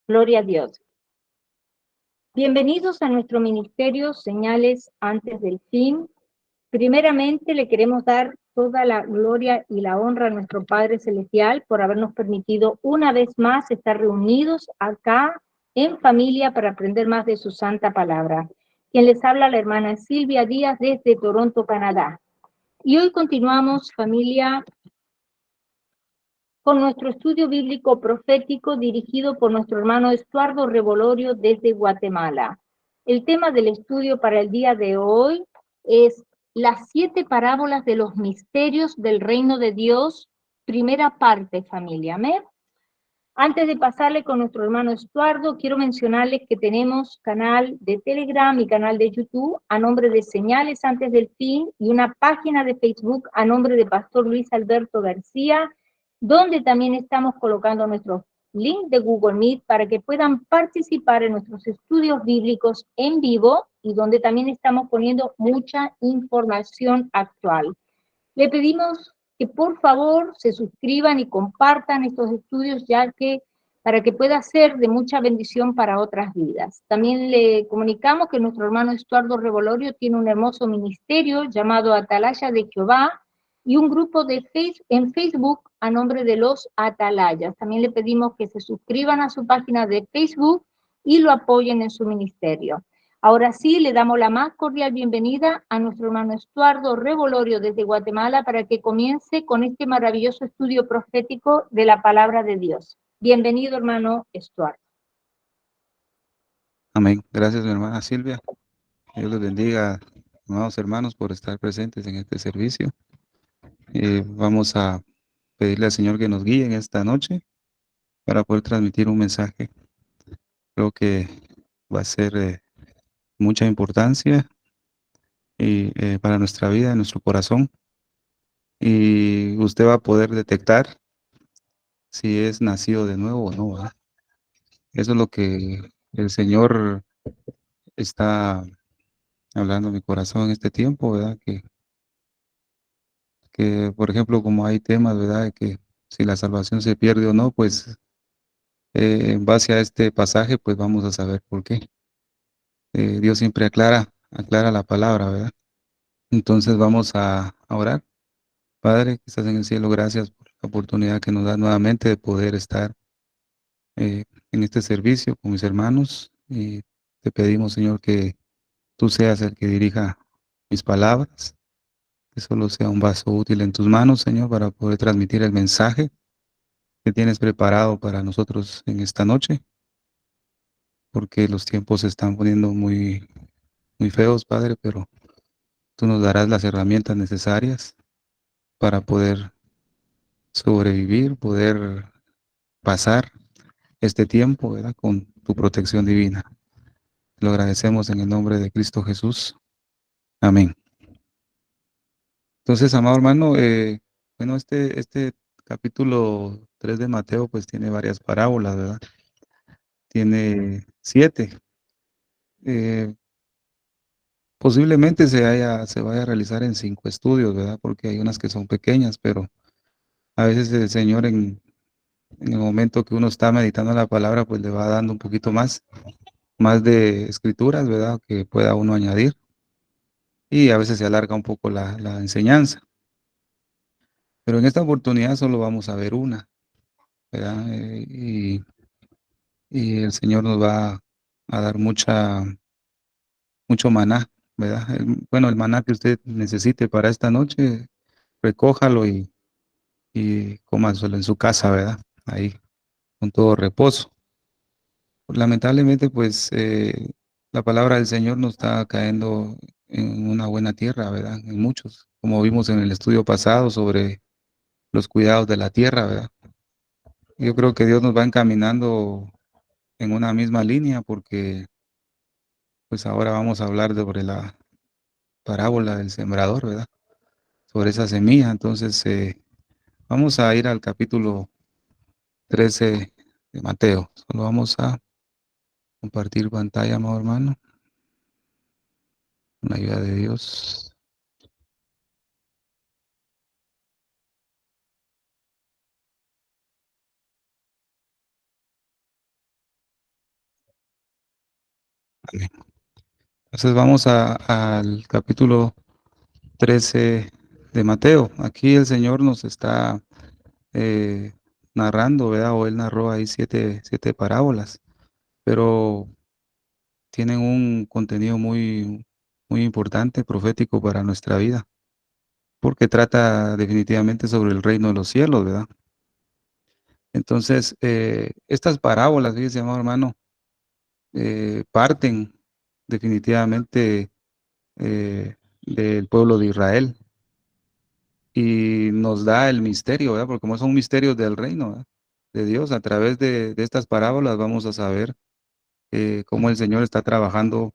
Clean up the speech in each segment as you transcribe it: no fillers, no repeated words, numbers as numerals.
Gloria a Dios. Bienvenidos a nuestro ministerio Señales antes del fin. Primeramente le queremos dar toda la gloria y la honra a nuestro Padre Celestial por habernos permitido una vez más estar reunidos acá en familia para aprender más de su santa palabra. Quien les habla, la hermana Silvia Díaz desde Toronto, Canadá. Y hoy continuamos, familia, con nuestro estudio bíblico profético dirigido por nuestro hermano Estuardo Revolorio desde Guatemala. El tema del estudio para el día de hoy es las 7 parábolas de los misterios del reino de Dios, primera parte, familia. ¿Me? Antes de pasarle con nuestro hermano Estuardo, quiero mencionarles que tenemos canal de Telegram y canal de YouTube a nombre de Señales antes del fin y una página de Facebook a nombre de Pastor Luis Alberto García, donde también estamos colocando nuestro link de Google Meet para que puedan participar en nuestros estudios bíblicos en vivo y donde también estamos poniendo mucha información actual. Le pedimos que por favor se suscriban y compartan estos estudios, ya que para que pueda ser de mucha bendición para otras vidas. También le comunicamos que nuestro hermano Estuardo Revolorio tiene un hermoso ministerio llamado Atalaya de Jehová y un grupo en Facebook a nombre de los Atalayas. También le pedimos que se suscriban a su página de Facebook y lo apoyen en su ministerio. Ahora sí, le damos la más cordial bienvenida a nuestro hermano Estuardo Revolorio desde Guatemala para que comience con este maravilloso estudio profético de la palabra de Dios. Bienvenido, hermano Estuardo. Amén. Gracias, mi hermana Silvia. Dios les bendiga, amados hermanos, por estar presentes en este servicio. Vamos a pedirle al Señor que nos guíe en esta noche para poder transmitir un mensaje. Creo que va a ser mucha importancia para nuestra vida, nuestro corazón. Y usted va a poder detectar si es nacido de nuevo o no, ¿verdad? Eso es lo que el Señor está hablando en mi corazón en este tiempo, ¿verdad? Que, por ejemplo, como hay temas, ¿verdad? De que si la salvación se pierde o no, pues en base a este pasaje, pues vamos a saber por qué. Dios siempre aclara la palabra, ¿verdad? Entonces vamos a orar. Padre, que estás en el cielo, gracias por la oportunidad que nos da nuevamente de poder estar en este servicio con mis hermanos. Y te pedimos, Señor, que tú seas el que dirija mis palabras, que solo sea un vaso útil en tus manos, Señor, para poder transmitir el mensaje que tienes preparado para nosotros en esta noche, porque los tiempos se están poniendo muy, muy feos, Padre, pero tú nos darás las herramientas necesarias para poder sobrevivir, poder pasar este tiempo, ¿verdad? Con tu protección divina. Lo agradecemos en el nombre de Cristo Jesús. Amén. Entonces, amado hermano, bueno, este capítulo 3 de Mateo, pues tiene varias parábolas, ¿verdad? Tiene 7. Posiblemente se vaya a realizar en 5 estudios, ¿verdad? Porque hay unas que son pequeñas, pero a veces el Señor en el momento que uno está meditando la palabra, pues le va dando un poquito más de escrituras, ¿verdad? Que pueda uno añadir. Y a veces se alarga un poco la enseñanza. Pero en esta oportunidad solo vamos a ver una, ¿verdad? Y el Señor nos va a dar mucho maná, ¿verdad? Bueno, el maná que usted necesite para esta noche, recójalo y cómaselo en su casa, ¿verdad? Ahí, con todo reposo. Lamentablemente, pues, la palabra del Señor no está cayendo en una buena tierra, ¿verdad? En muchos, como vimos en el estudio pasado sobre los cuidados de la tierra, ¿verdad? Yo creo que Dios nos va encaminando en una misma línea porque, pues, ahora vamos a hablar sobre la parábola del sembrador, ¿verdad? Sobre esa semilla. Entonces, vamos a ir al capítulo 13 de Mateo. Solo vamos a compartir pantalla, amado hermano, con la ayuda de Dios. Amén. Entonces vamos al capítulo 13 de Mateo. Aquí el Señor nos está eh, narrando, ¿verdad? O Él narró ahí siete parábolas, pero tienen un contenido muy importante, profético para nuestra vida, porque trata definitivamente sobre el reino de los cielos, ¿verdad? Entonces, estas parábolas, fíjese, amado hermano, parten definitivamente del pueblo de Israel y nos da el misterio, ¿verdad? Porque como son misterios del reino, ¿verdad? De Dios, a través de estas parábolas vamos a saber cómo el Señor está trabajando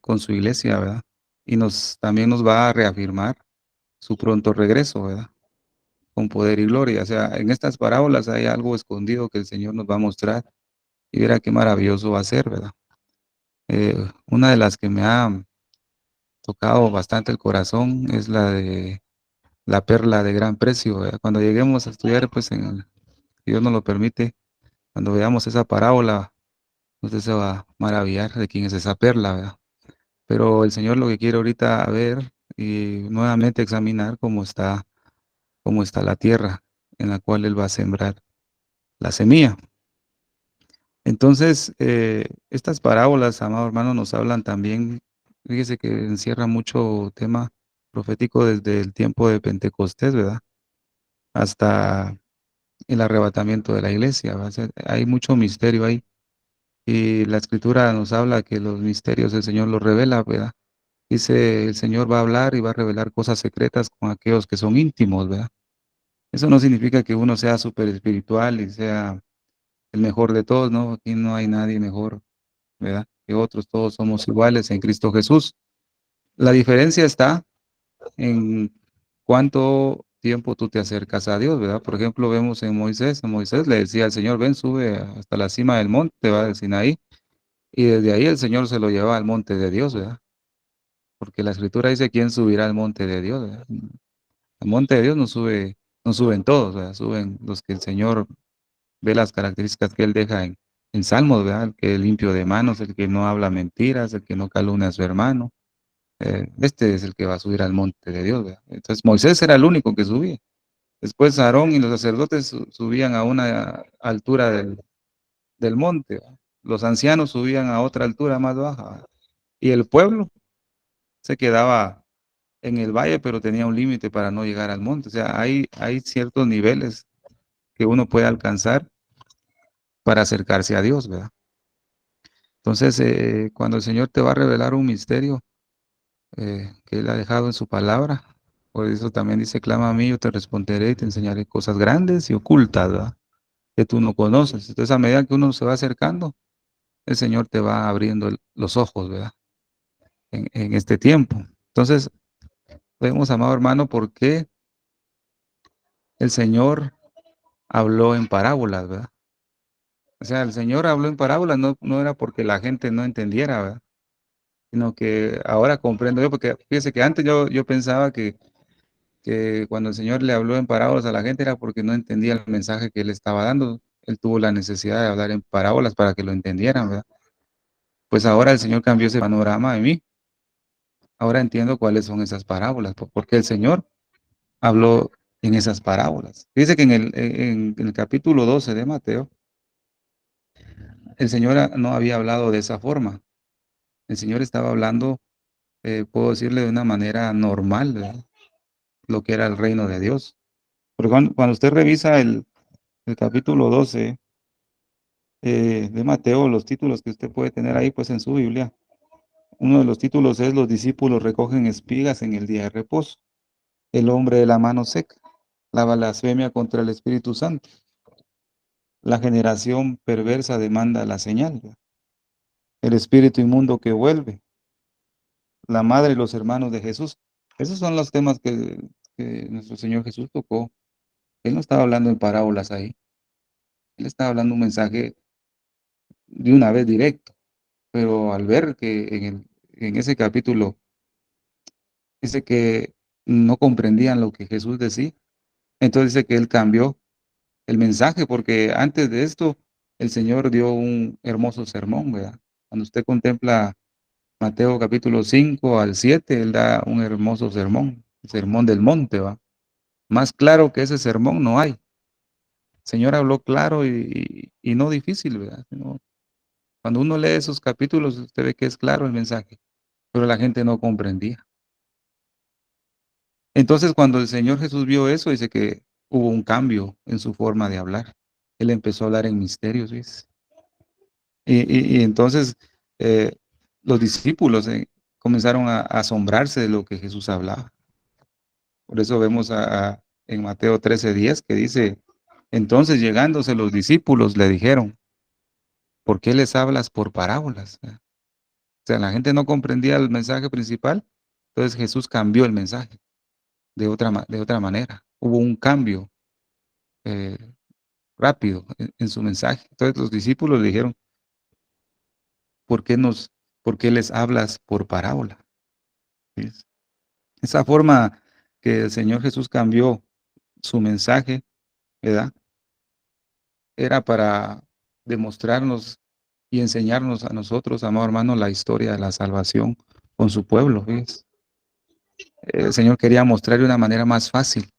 con su iglesia, ¿verdad? Y también nos va a reafirmar su pronto regreso, ¿verdad? Con poder y gloria. O sea, en estas parábolas hay algo escondido que el Señor nos va a mostrar y verá qué maravilloso va a ser, ¿verdad? Una de las que me ha tocado bastante el corazón es la de la perla de gran precio, ¿verdad? Cuando lleguemos a estudiar, pues, si Dios nos lo permite, cuando veamos esa parábola, usted se va a maravillar de quién es esa perla, ¿verdad? Pero el Señor lo que quiere ahorita ver y nuevamente examinar cómo está la tierra en la cual Él va a sembrar la semilla. Entonces, estas parábolas, amado hermano, nos hablan también, fíjese que encierra mucho tema profético desde el tiempo de Pentecostés, ¿verdad? Hasta el arrebatamiento de la iglesia, ¿verdad? O sea, hay mucho misterio ahí. Y la escritura nos habla que los misterios el Señor los revela, ¿verdad? Dice, el Señor va a hablar y va a revelar cosas secretas con aquellos que son íntimos, ¿verdad? Eso no significa que uno sea súper espiritual y sea el mejor de todos, ¿no? Aquí no hay nadie mejor, ¿verdad? Que otros, todos somos iguales en Cristo Jesús. La diferencia está en cuánto tiempo tú te acercas a Dios, ¿verdad? Por ejemplo, vemos en Moisés, a Moisés le decía al Señor, ven, sube hasta la cima del monte, va del Sinaí, y desde ahí el Señor se lo lleva al monte de Dios, ¿verdad? Porque la Escritura dice, ¿quién subirá al monte de Dios? ¿Verdad? Al monte de Dios no suben todos, ¿verdad? Suben los que el Señor ve las características que Él deja en Salmos, ¿verdad? El que es limpio de manos, el que no habla mentiras, el que no calumnia a su hermano. Este es el que va a subir al monte de Dios, ¿verdad? Entonces Moisés era el único que subía. Después Aarón y los sacerdotes subían a una altura del monte, ¿verdad? Los ancianos subían a otra altura más baja, ¿verdad? Y el pueblo se quedaba en el valle, pero tenía un límite para no llegar al monte. O sea, hay ciertos niveles que uno puede alcanzar para acercarse a Dios, ¿verdad? Entonces, cuando el Señor te va a revelar un misterio que Él ha dejado en su palabra, por eso también dice, clama a mí, yo te responderé y te enseñaré cosas grandes y ocultas, ¿verdad? Que tú no conoces. Entonces, a medida que uno se va acercando, el Señor te va abriendo los ojos, ¿verdad? En este tiempo. Entonces, vemos, amado hermano, por qué el Señor habló en parábolas, ¿verdad? O sea, el Señor habló en parábolas, no era porque la gente no entendiera, ¿verdad? Sino que ahora comprendo yo, porque fíjese que antes yo pensaba que cuando el Señor le habló en parábolas a la gente era porque no entendía el mensaje que Él estaba dando. Él tuvo la necesidad de hablar en parábolas para que lo entendieran, ¿verdad? Pues ahora el Señor cambió ese panorama de mí. Ahora entiendo cuáles son esas parábolas, porque el Señor habló en esas parábolas. Dice que en el capítulo 12 de Mateo, el Señor no había hablado de esa forma. El Señor estaba hablando, puedo decirle, de una manera normal, ¿verdad? Lo que era el reino de Dios. Porque cuando usted revisa el capítulo 12 de Mateo, los títulos que usted puede tener ahí, pues en su Biblia, uno de los títulos es Los discípulos recogen espigas en el día de reposo, el hombre de la mano seca, la blasfemia contra el Espíritu Santo, la generación perversa demanda la señal, ¿verdad? El espíritu inmundo que vuelve, la madre y los hermanos de Jesús. Esos son los temas que nuestro Señor Jesús tocó. Él no estaba hablando en parábolas ahí, él estaba hablando un mensaje de una vez directo, pero al ver que en ese capítulo dice que no comprendían lo que Jesús decía, entonces dice que él cambió el mensaje, porque antes de esto el Señor dio un hermoso sermón, ¿verdad? Cuando usted contempla Mateo capítulo 5 al 7, él da un hermoso sermón, el sermón del monte, ¿va? Más claro que ese sermón no hay. El Señor habló claro y no difícil, ¿verdad? Cuando uno lee esos capítulos, usted ve que es claro el mensaje, pero la gente no comprendía. Entonces, cuando el Señor Jesús vio eso, dice que hubo un cambio en su forma de hablar. Él empezó a hablar en misterios, ¿ves? Y entonces eh, los discípulos comenzaron a asombrarse de lo que Jesús hablaba. Por eso vemos en Mateo 13:10 que dice, entonces llegándose los discípulos le dijeron, ¿por qué les hablas por parábolas? O sea, la gente no comprendía el mensaje principal, entonces Jesús cambió el mensaje de otra manera. Hubo un cambio eh, rápido en su mensaje. Entonces los discípulos le dijeron, ¿por qué por qué les hablas por parábola? ¿Ves? Esa forma que el Señor Jesús cambió su mensaje, ¿verdad? Era para demostrarnos y enseñarnos a nosotros, amados hermanos, la historia de la salvación con su pueblo, ¿ves? El Señor quería mostrar de una manera más fácil,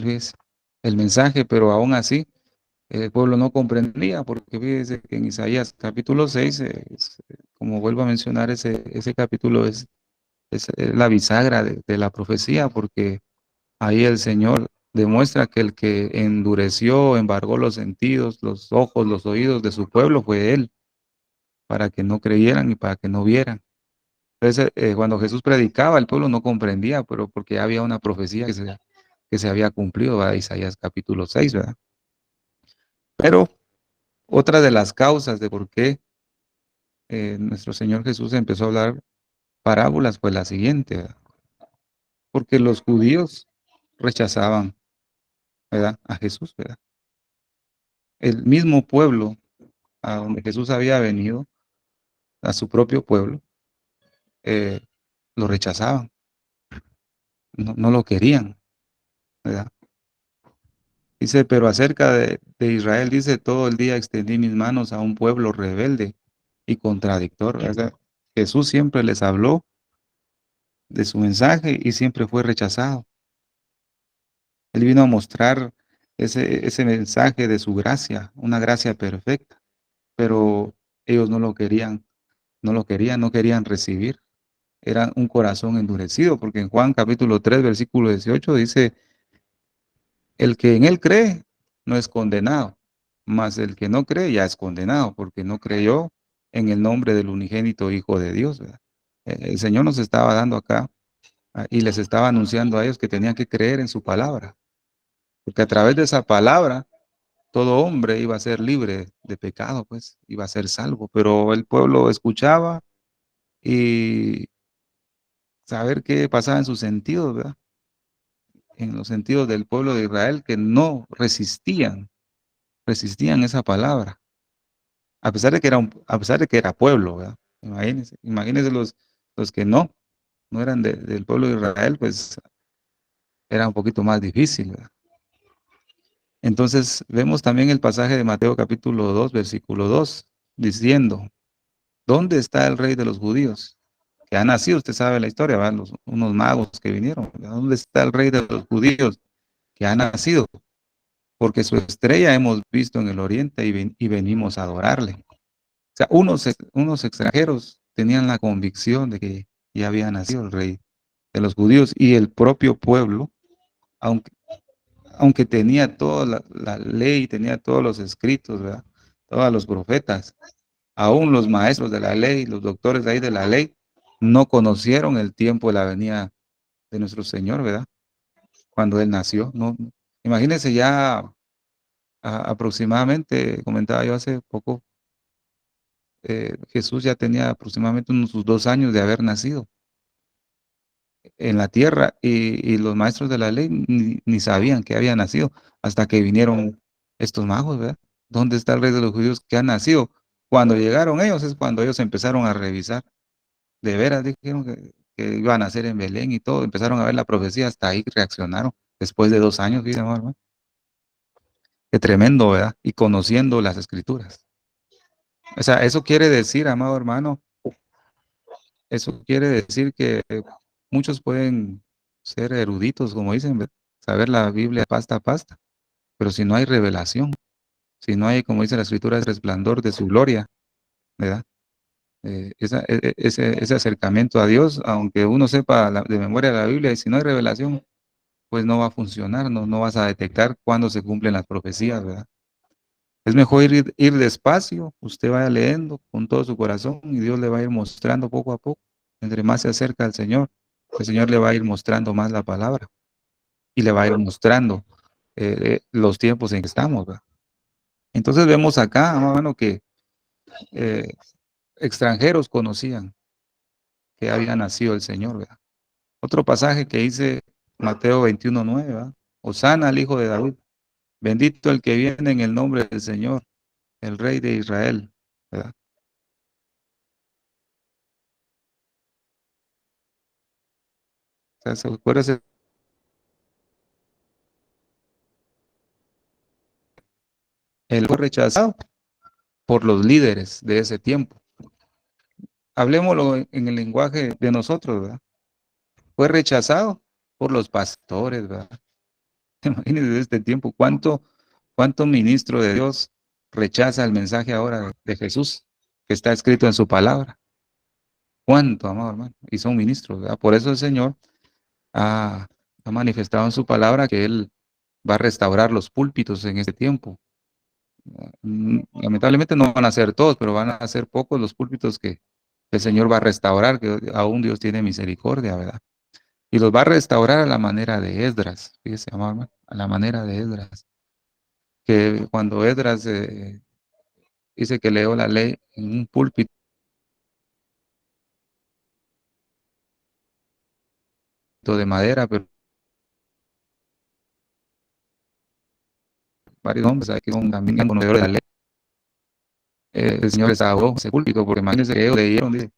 ¿ves? El mensaje, pero aún así el pueblo no comprendía, porque fíjese que en Isaías capítulo 6, como vuelvo a mencionar, ese capítulo es la bisagra de la profecía, porque ahí el Señor demuestra que el que endureció, embargó los sentidos, los ojos, los oídos de su pueblo fue Él, para que no creyeran y para que no vieran. Entonces, cuando Jesús predicaba, el pueblo no comprendía, pero porque había una profecía que se había cumplido, ¿verdad? Isaías capítulo 6, ¿verdad? Pero otra de las causas de por qué nuestro Señor Jesús empezó a hablar parábolas fue la siguiente, ¿verdad? Porque los judíos rechazaban, ¿verdad? A Jesús, ¿verdad? El mismo pueblo a donde Jesús había venido, a su propio pueblo, eh, lo rechazaban, no lo querían, ¿verdad? Dice, pero acerca de Israel, dice, todo el día extendí mis manos a un pueblo rebelde y contradictor. O sea, Jesús siempre les habló de su mensaje y siempre fue rechazado. Él vino a mostrar ese mensaje de su gracia, una gracia perfecta, pero ellos no lo querían, no querían recibir. Era un corazón endurecido, porque en Juan capítulo 3 versículo 18 dice, el que en él cree no es condenado, mas el que no cree ya es condenado, porque no creyó en el nombre del unigénito Hijo de Dios, ¿verdad? El Señor nos estaba dando acá y les estaba anunciando a ellos que tenían que creer en su palabra, porque a través de esa palabra todo hombre iba a ser libre de pecado, pues iba a ser salvo, pero el pueblo escuchaba y saber qué pasaba en sus sentidos, ¿verdad? En los sentidos del pueblo de Israel que no resistían esa palabra, a pesar de que a pesar de que era pueblo, ¿verdad? Imagínense los que no eran del pueblo de Israel, pues era un poquito más difícil, ¿verdad? Entonces vemos también el pasaje de Mateo capítulo 2 versículo 2 diciendo, ¿dónde está el rey de los judíos? Que ha nacido, usted sabe la historia, ¿verdad? Unos magos que vinieron, ¿verdad? ¿Dónde está el rey de los judíos que ha nacido? Porque su estrella hemos visto en el oriente y venimos a adorarle. O sea, unos extranjeros tenían la convicción de que ya había nacido el rey de los judíos y el propio pueblo, aunque, aunque tenía toda la ley, tenía todos los escritos, ¿verdad? Todos los profetas, aún los maestros de la ley, los doctores de ahí de la ley, no conocieron el tiempo de la venida de nuestro Señor, ¿verdad? Cuando Él nació. No, imagínense ya aproximadamente, comentaba yo hace poco, Jesús ya tenía aproximadamente unos sus 2 años de haber nacido en la tierra y los maestros de la ley ni sabían que había nacido hasta que vinieron estos magos, ¿verdad? ¿Dónde está el rey de los judíos que ha nacido? Cuando llegaron ellos es cuando ellos empezaron a revisar. De veras dijeron que iba a nacer en Belén y todo. Empezaron a ver la profecía, hasta ahí reaccionaron. Después de 2 años, dice, hermano. Qué tremendo, ¿verdad? Y conociendo las escrituras. O sea, eso quiere decir, amado hermano, eso quiere decir que muchos pueden ser eruditos, como dicen, ¿verdad? Saber la Biblia pasta a pasta, pero si no hay revelación, si no hay, como dice la Escritura, el resplandor de su gloria, ¿verdad? Ese acercamiento a Dios, aunque uno sepa de memoria la Biblia, y si no hay revelación, pues no va a funcionar, no vas a detectar cuándo se cumplen las profecías, ¿verdad? Es mejor ir despacio, usted vaya leyendo con todo su corazón y Dios le va a ir mostrando poco a poco. Entre más se acerca al Señor, el Señor le va a ir mostrando más la palabra y le va a ir mostrando los tiempos en que estamos, ¿verdad? Entonces vemos acá, hermano, que eh, extranjeros conocían que había nacido el Señor, ¿verdad? Otro pasaje que dice Mateo 21:9, ¿verdad? Hosana al Hijo de David, bendito el que viene en el nombre del Señor, el Rey de Israel, ¿verdad? O sea, acuérdese, él fue rechazado por los líderes de ese tiempo. Hablemoslo en el lenguaje de nosotros, ¿verdad? Fue rechazado por los pastores, ¿verdad? Imagínense de este tiempo, cuánto ministro de Dios rechaza el mensaje ahora de Jesús que está escrito en su palabra. Cuánto, amado hermano. Y son ministros, ¿verdad? Por eso el Señor ha, ha manifestado en su palabra que Él va a restaurar los púlpitos en este tiempo. Lamentablemente no van a ser todos, pero van a ser pocos los púlpitos que el Señor va a restaurar, que aún Dios tiene misericordia, ¿verdad? Y los va a restaurar a la manera de Esdras, fíjese, amado hermano, a la manera de Esdras, que cuando Esdras dice que leyó la ley en un púlpito de madera, pero varios hombres ahí que son también conocedores de la ley, el Señor les ahogó ese púlpito, porque imagínense que ellos leyeron, dice,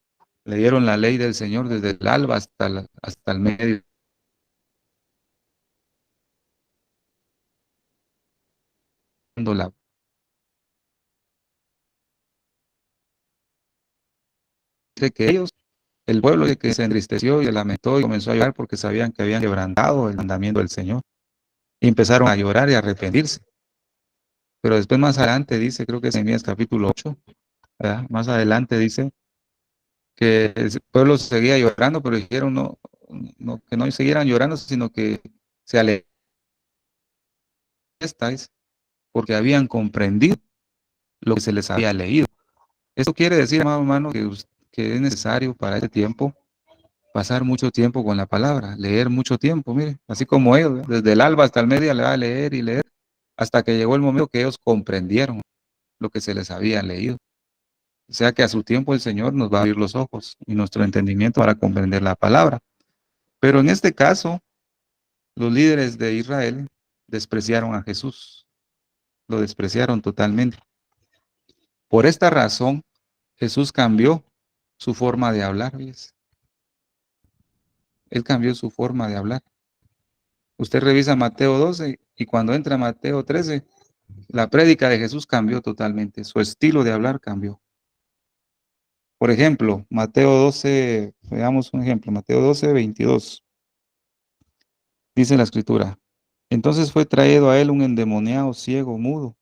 leyeron la ley del Señor desde el alba hasta el medio la de que ellos, el pueblo de que se entristeció y se lamentó y comenzó a llorar porque sabían que habían quebrantado el mandamiento del Señor. Y empezaron a llorar y a arrepentirse. Pero después más adelante dice, creo que es en Nehemías capítulo 8, ¿verdad? Más adelante dice que el pueblo seguía llorando, pero dijeron que no siguieran llorando, sino que se alegraran porque habían comprendido lo que se les había leído. Esto quiere decir, amado hermano, que es necesario para este tiempo pasar mucho tiempo con la palabra, leer mucho tiempo, mire, así como ellos, ¿verdad? Desde el alba hasta el medio le va a leer y leer, hasta que llegó el momento que ellos comprendieron lo que se les había leído. O sea que a su tiempo el Señor nos va a abrir los ojos y nuestro entendimiento para comprender la palabra. Pero en este caso, los líderes de Israel despreciaron a Jesús, lo despreciaron totalmente. Por esta razón, Jesús cambió su forma de hablar, ¿ves? Él cambió su forma de hablar. Usted revisa Mateo 12 y cuando entra Mateo 13, la prédica de Jesús cambió totalmente, su estilo de hablar cambió. Por ejemplo, Mateo 12, veamos un ejemplo, Mateo 12, 22. Dice la escritura, entonces fue traído a él un endemoniado ciego mudo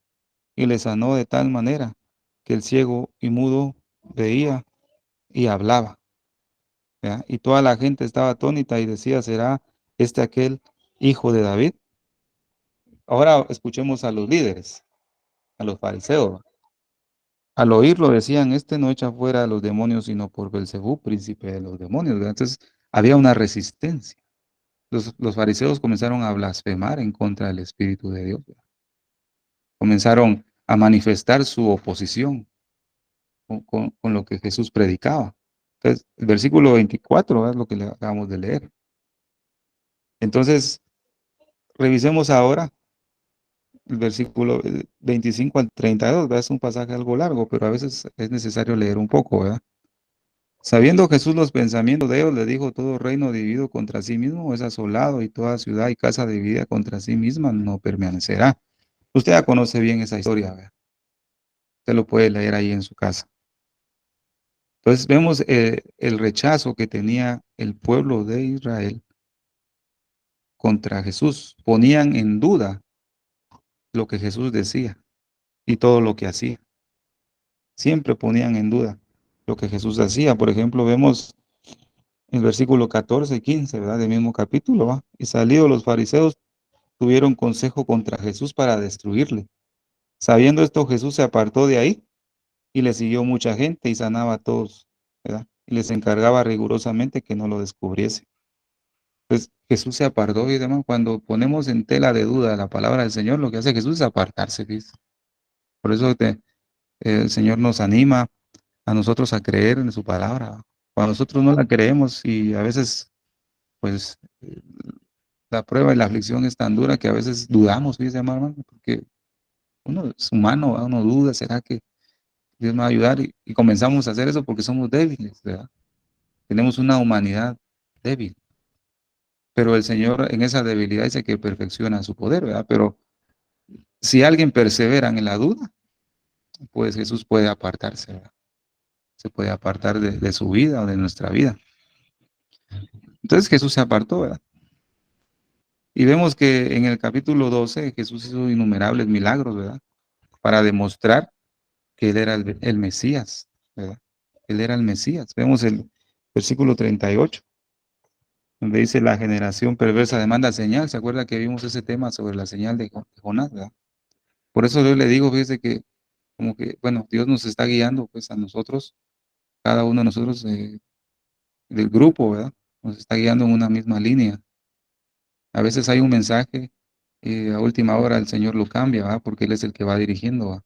y le sanó de tal manera que el ciego y mudo veía y hablaba. ¿Ya? Y toda la gente estaba atónita y decía, ¿será este aquel hijo de David? Ahora escuchemos a los líderes, a los fariseos. Al oírlo decían, este no echa fuera a los demonios, sino por Belcebú, príncipe de los demonios, ¿verdad? Entonces había una resistencia. Los fariseos comenzaron a blasfemar en contra del Espíritu de Dios, ¿verdad? Comenzaron a manifestar su oposición con lo que Jesús predicaba. Entonces, el versículo 24 es lo que le acabamos de leer. Entonces, revisemos ahora el versículo 25 al 32, ¿verdad? Es un pasaje algo largo, pero a veces es necesario leer un poco, ¿verdad? Sabiendo Jesús los pensamientos de ellos, le dijo, todo reino dividido contra sí mismo es asolado y toda ciudad y casa dividida contra sí misma no permanecerá. Usted ya conoce bien esa historia, ¿verdad? Usted lo puede leer ahí en su casa. Entonces vemos el rechazo que tenía el pueblo de Israel contra Jesús. Ponían en duda lo que Jesús decía y todo lo que hacía. Siempre ponían en duda lo que Jesús hacía. Por ejemplo, vemos el versículo 14 y 15, ¿verdad? Del mismo capítulo, ¿va? Y salidos los fariseos tuvieron consejo contra Jesús para destruirle. Sabiendo esto, Jesús se apartó de ahí y le siguió mucha gente y sanaba a todos, ¿verdad? Y les encargaba rigurosamente que no lo descubriese. Pues Jesús se apartó y demás. Cuando ponemos en tela de duda la palabra del Señor, lo que hace Jesús es apartarse, ¿ves? Por eso el Señor nos anima a nosotros a creer en su palabra. Cuando nosotros no la creemos y a veces, pues, la prueba y la aflicción es tan dura que a veces dudamos, fíjese, hermano, porque uno es humano, ¿verdad? Uno duda, ¿será que Dios me va a ayudar? Y comenzamos a hacer eso porque somos débiles, ¿verdad? Tenemos una humanidad débil. Pero el Señor en esa debilidad dice que perfecciona su poder, ¿verdad? Pero si alguien persevera en la duda, pues Jesús puede apartarse, ¿verdad? Se puede apartar de su vida o de nuestra vida. Entonces Jesús se apartó, ¿verdad? Y vemos que en el capítulo 12 Jesús hizo innumerables milagros, ¿verdad? Para demostrar que Él era el Mesías, ¿verdad? Él era el Mesías. Vemos el versículo 38, donde dice, la generación perversa demanda señal. ¿Se acuerda que vimos ese tema sobre la señal de Jonás, ¿verdad? Por eso yo le digo, fíjese que, como que, bueno, Dios nos está guiando, pues, a nosotros, cada uno de nosotros del grupo, ¿verdad? Nos está guiando en una misma línea. A veces hay un mensaje y a última hora el Señor lo cambia, ¿verdad? Porque Él es el que va dirigiendo, ¿verdad?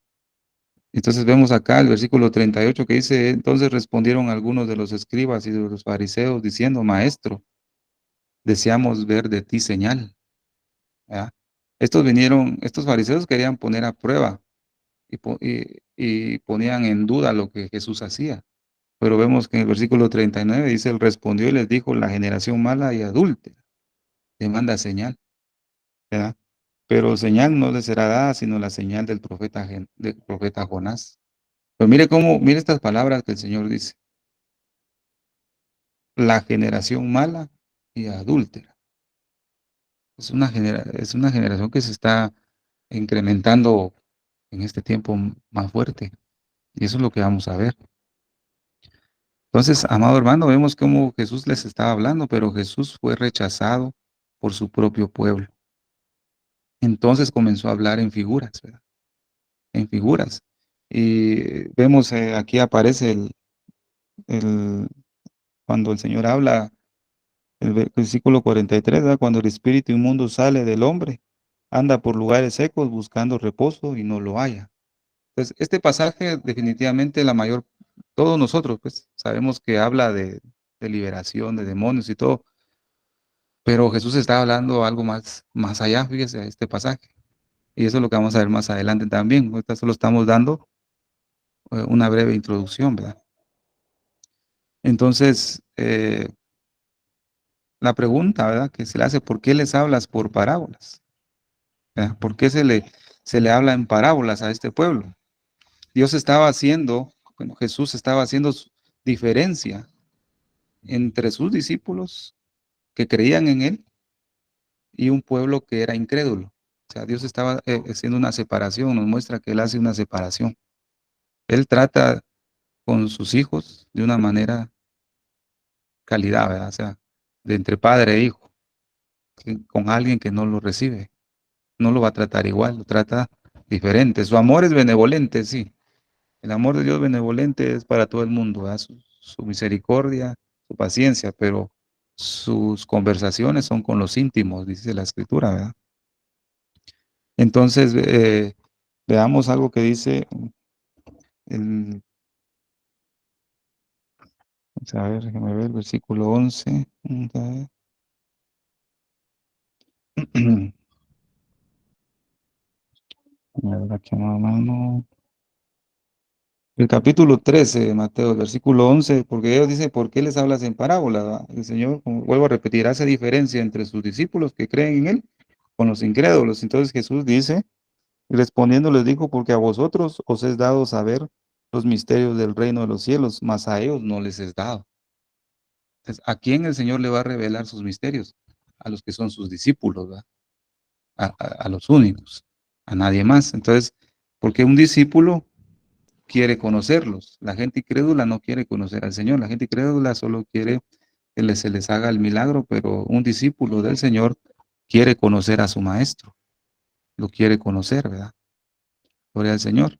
Entonces vemos acá el versículo 38 que dice, entonces respondieron algunos de los escribas y de los fariseos diciendo, maestro, deseamos ver de ti señal, ¿verdad? Estos fariseos querían poner a prueba y ponían en duda lo que Jesús hacía. Pero vemos que en el versículo 39 dice, él respondió y les dijo, la generación mala y adúltera demanda señal, ¿verdad? Pero señal no le será dada, sino la señal del profeta Jonás. Pero mire estas palabras que el Señor dice, la generación mala y adúltera. Es una generación que se está incrementando en este tiempo más fuerte. Y eso es lo que vamos a ver. Entonces, amado hermano, vemos cómo Jesús les estaba hablando, pero Jesús fue rechazado por su propio pueblo. Entonces comenzó a hablar en figuras, ¿verdad? En figuras. Y vemos aquí aparece el- cuando el Señor habla, el versículo 43, ¿verdad? Cuando el espíritu inmundo sale del hombre, anda por lugares secos buscando reposo y no lo halla. Entonces, este pasaje definitivamente todos nosotros pues sabemos que habla de liberación de demonios y todo, pero Jesús está hablando algo más allá, fíjese, este pasaje. Y eso es lo que vamos a ver más adelante también. Ahorita solo estamos dando una breve introducción, ¿verdad? Entonces, la pregunta, ¿verdad? Que se le hace, ¿por qué les hablas por parábolas? ¿Verdad? ¿Por qué se le habla en parábolas a este pueblo? Jesús estaba haciendo diferencia entre sus discípulos que creían en él y un pueblo que era incrédulo. O sea, Dios estaba haciendo una separación, nos muestra que Él hace una separación. Él trata con sus hijos de una manera calidad, ¿verdad? O sea, de entre padre e hijo, con alguien que no lo recibe, no lo va a tratar igual, lo trata diferente. Su amor es benevolente, sí. El amor de Dios benevolente es para todo el mundo, ¿verdad? Su misericordia, su paciencia, pero sus conversaciones son con los íntimos, dice la Escritura, ¿verdad? Entonces, veamos algo que dice el, vamos a ver, déjame ver, el versículo 11. Vamos a ver. A ver aquí, hermano. El capítulo 13 de Mateo, el versículo 11, porque Dios dice, ¿por qué les hablas en parábola? ¿Va? El Señor, como vuelvo a repetir, hace diferencia entre sus discípulos que creen en Él con los incrédulos. Entonces Jesús dice, Y respondiendo les dijo, porque a vosotros os es dado saber los misterios del reino de los cielos, mas a ellos no les es dado. Entonces, ¿a quién el Señor le va a revelar sus misterios? A los que son sus discípulos, ¿verdad? A los únicos, a nadie más. Entonces, porque un discípulo quiere conocerlos. La gente incrédula no quiere conocer al Señor. La gente incrédula solo quiere que se les haga el milagro, pero un discípulo del Señor quiere conocer a su maestro. Lo quiere conocer, ¿verdad? Gloria al Señor.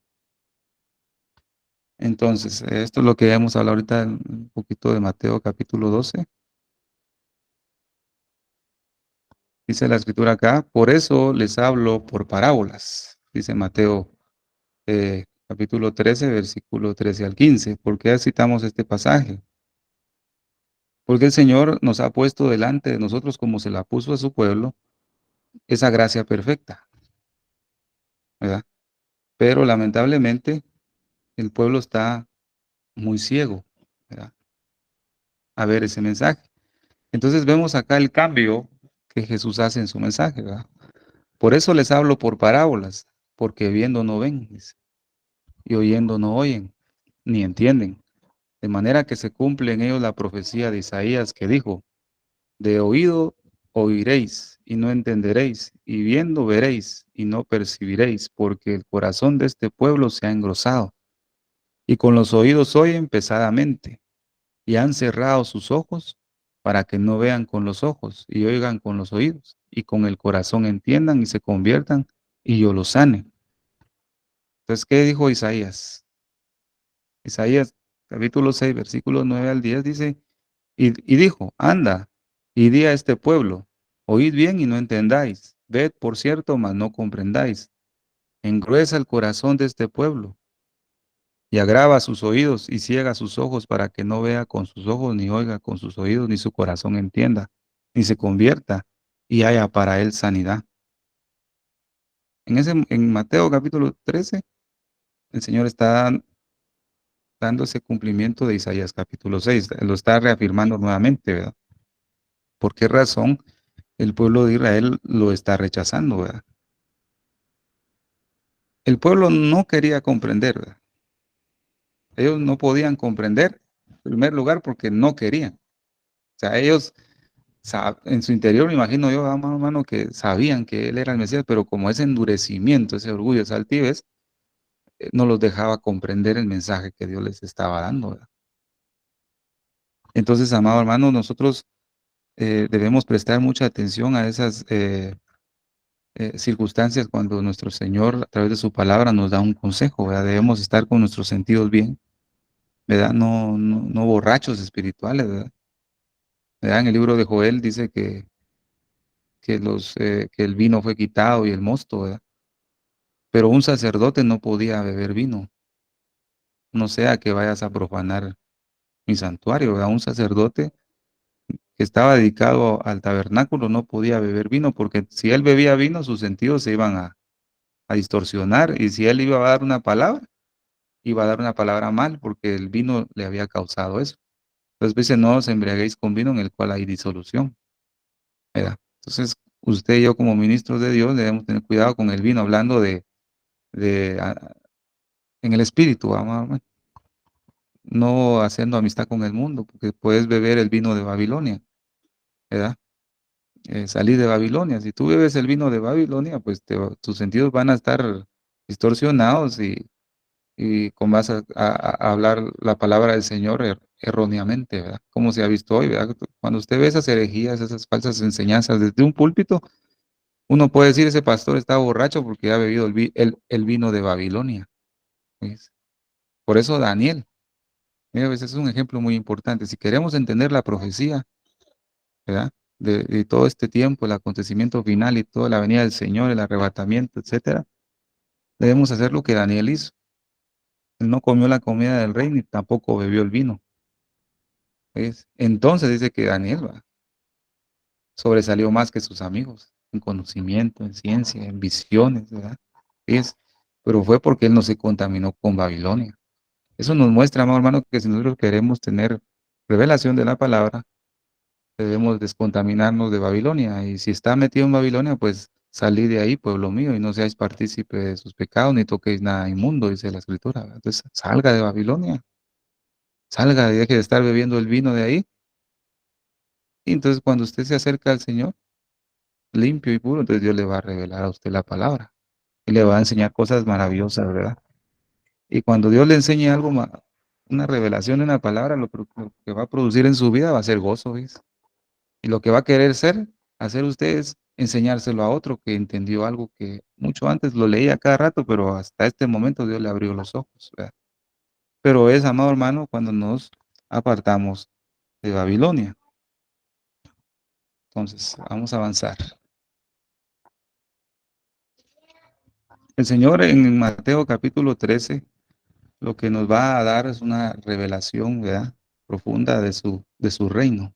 Entonces, esto es lo que hemos hablado ahorita un poquito de Mateo capítulo 12. Dice la escritura acá, por eso les hablo por parábolas. Dice Mateo capítulo 13, versículo 13 al 15. ¿Por qué citamos este pasaje? Porque el Señor nos ha puesto delante de nosotros, como se la puso a su pueblo, esa gracia perfecta, ¿verdad? Pero lamentablemente el pueblo está muy ciego, ¿verdad? A ver ese mensaje. Entonces vemos acá el cambio que Jesús hace en su mensaje, ¿verdad? Por eso les hablo por parábolas, porque viendo no ven, dice, y oyendo no oyen, ni entienden. De manera que se cumple en ellos la profecía de Isaías que dijo, de oído oiréis y no entenderéis, y viendo veréis y no percibiréis, porque el corazón de este pueblo se ha engrosado, y con los oídos oyen pesadamente, y han cerrado sus ojos para que no vean con los ojos y oigan con los oídos, y con el corazón entiendan y se conviertan, y yo los sane. Entonces, ¿qué dijo Isaías? Isaías capítulo 6, versículos 9 al 10 dice, y dijo, anda, y di a este pueblo, oíd bien y no entendáis, ved por cierto, mas no comprendáis, engruesa el corazón de este pueblo, y agrava sus oídos y ciega sus ojos para que no vea con sus ojos, ni oiga con sus oídos, ni su corazón entienda, ni se convierta, y haya para él sanidad. En Mateo capítulo 13, el Señor está dando ese cumplimiento de Isaías capítulo 6, lo está reafirmando nuevamente, ¿verdad? ¿Por qué razón el pueblo de Israel lo está rechazando, ¿verdad? El pueblo no quería comprender, ¿verdad? Ellos no podían comprender, en primer lugar, porque no querían. O sea, ellos en su interior, me imagino yo, hermano, que sabían que él era el Mesías, pero como ese endurecimiento, ese orgullo, esa altivez, no los dejaba comprender el mensaje que Dios les estaba dando, ¿verdad? Entonces, amado hermano, nosotros debemos prestar mucha atención a esas circunstancias cuando nuestro Señor, a través de su palabra, nos da un consejo, ¿verdad? Debemos estar con nuestros sentidos bien, ¿verdad? No borrachos espirituales, ¿verdad? ¿Verdad? En el libro de Joel dice que el vino fue quitado y el mosto, ¿verdad? Pero un sacerdote no podía beber vino, no sea que vayas a profanar mi santuario, ¿verdad? Un sacerdote que estaba dedicado al tabernáculo no podía beber vino, porque si él bebía vino, sus sentidos se iban a distorsionar, y si él iba a dar una palabra, iba a dar una palabra mal, porque el vino le había causado eso. Entonces dice, no os embriaguéis con vino en el cual hay disolución, ¿verdad? Entonces, usted y yo como ministros de Dios debemos tener cuidado con el vino, hablando de en el espíritu, vamos, no haciendo amistad con el mundo, porque puedes beber el vino de Babilonia, ¿verdad? Salir de Babilonia. Si tú bebes el vino de Babilonia, pues tus sentidos van a estar distorsionados, y vas a hablar la palabra del Señor erróneamente, ¿verdad? Como se ha visto hoy, ¿verdad? Cuando usted ve esas herejías, esas falsas enseñanzas desde un púlpito, uno puede decir, ese pastor está borracho porque ha bebido el vino de Babilonia, ¿ves? Por eso Daniel, mira, ese es un ejemplo muy importante. Si queremos entender la profecía, ¿verdad? De todo este tiempo, el acontecimiento final y toda la venida del Señor, el arrebatamiento, etcétera, debemos hacer lo que Daniel hizo. Él no comió la comida del rey ni tampoco bebió el vino. ¿Ves? Entonces dice que Daniel sobresalió más que sus amigos en conocimiento, en ciencia, en visiones, ¿verdad? ¿Ves? Pero fue porque él no se contaminó con Babilonia. Eso nos muestra, amado hermano, que si nosotros queremos tener revelación de la palabra, debemos descontaminarnos de Babilonia. Y si está metido en Babilonia, pues salid de ahí, pueblo mío, y no seáis partícipe de sus pecados, ni toquéis nada inmundo, dice la Escritura, ¿verdad? Entonces, salga de Babilonia, salga, deje de estar bebiendo el vino de ahí. Y entonces, cuando usted se acerca al Señor, limpio y puro, entonces Dios le va a revelar a usted la palabra y le va a enseñar cosas maravillosas, ¿verdad? Y cuando Dios le enseñe algo, una revelación de una palabra, lo que va a producir en su vida va a ser gozo, ¿ves? Y lo que va a querer hacer usted es enseñárselo a otro que entendió algo que mucho antes lo leía cada rato, pero hasta este momento Dios le abrió los ojos, ¿verdad? Pero es, amado hermano, cuando nos apartamos de Babilonia. Entonces, vamos a avanzar. El Señor en Mateo capítulo 13 lo que nos va a dar es una revelación, ¿verdad? Profunda de su reino,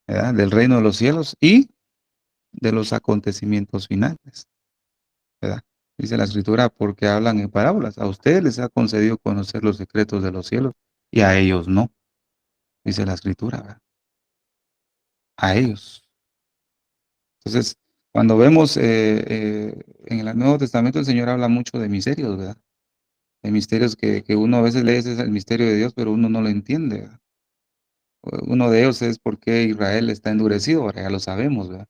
¿verdad? Del reino de los cielos y de los acontecimientos finales, ¿verdad? Dice la Escritura, porque hablan en parábolas. A ustedes les ha concedido conocer los secretos de los cielos y a ellos no, dice la Escritura, ¿verdad? A ellos. Entonces, cuando vemos en el Nuevo Testamento, el Señor habla mucho de misterios, ¿verdad? De misterios que uno a veces lee, ese es el misterio de Dios, pero uno no lo entiende, ¿verdad? Uno de ellos es por qué Israel está endurecido, ahora ya lo sabemos, ¿verdad?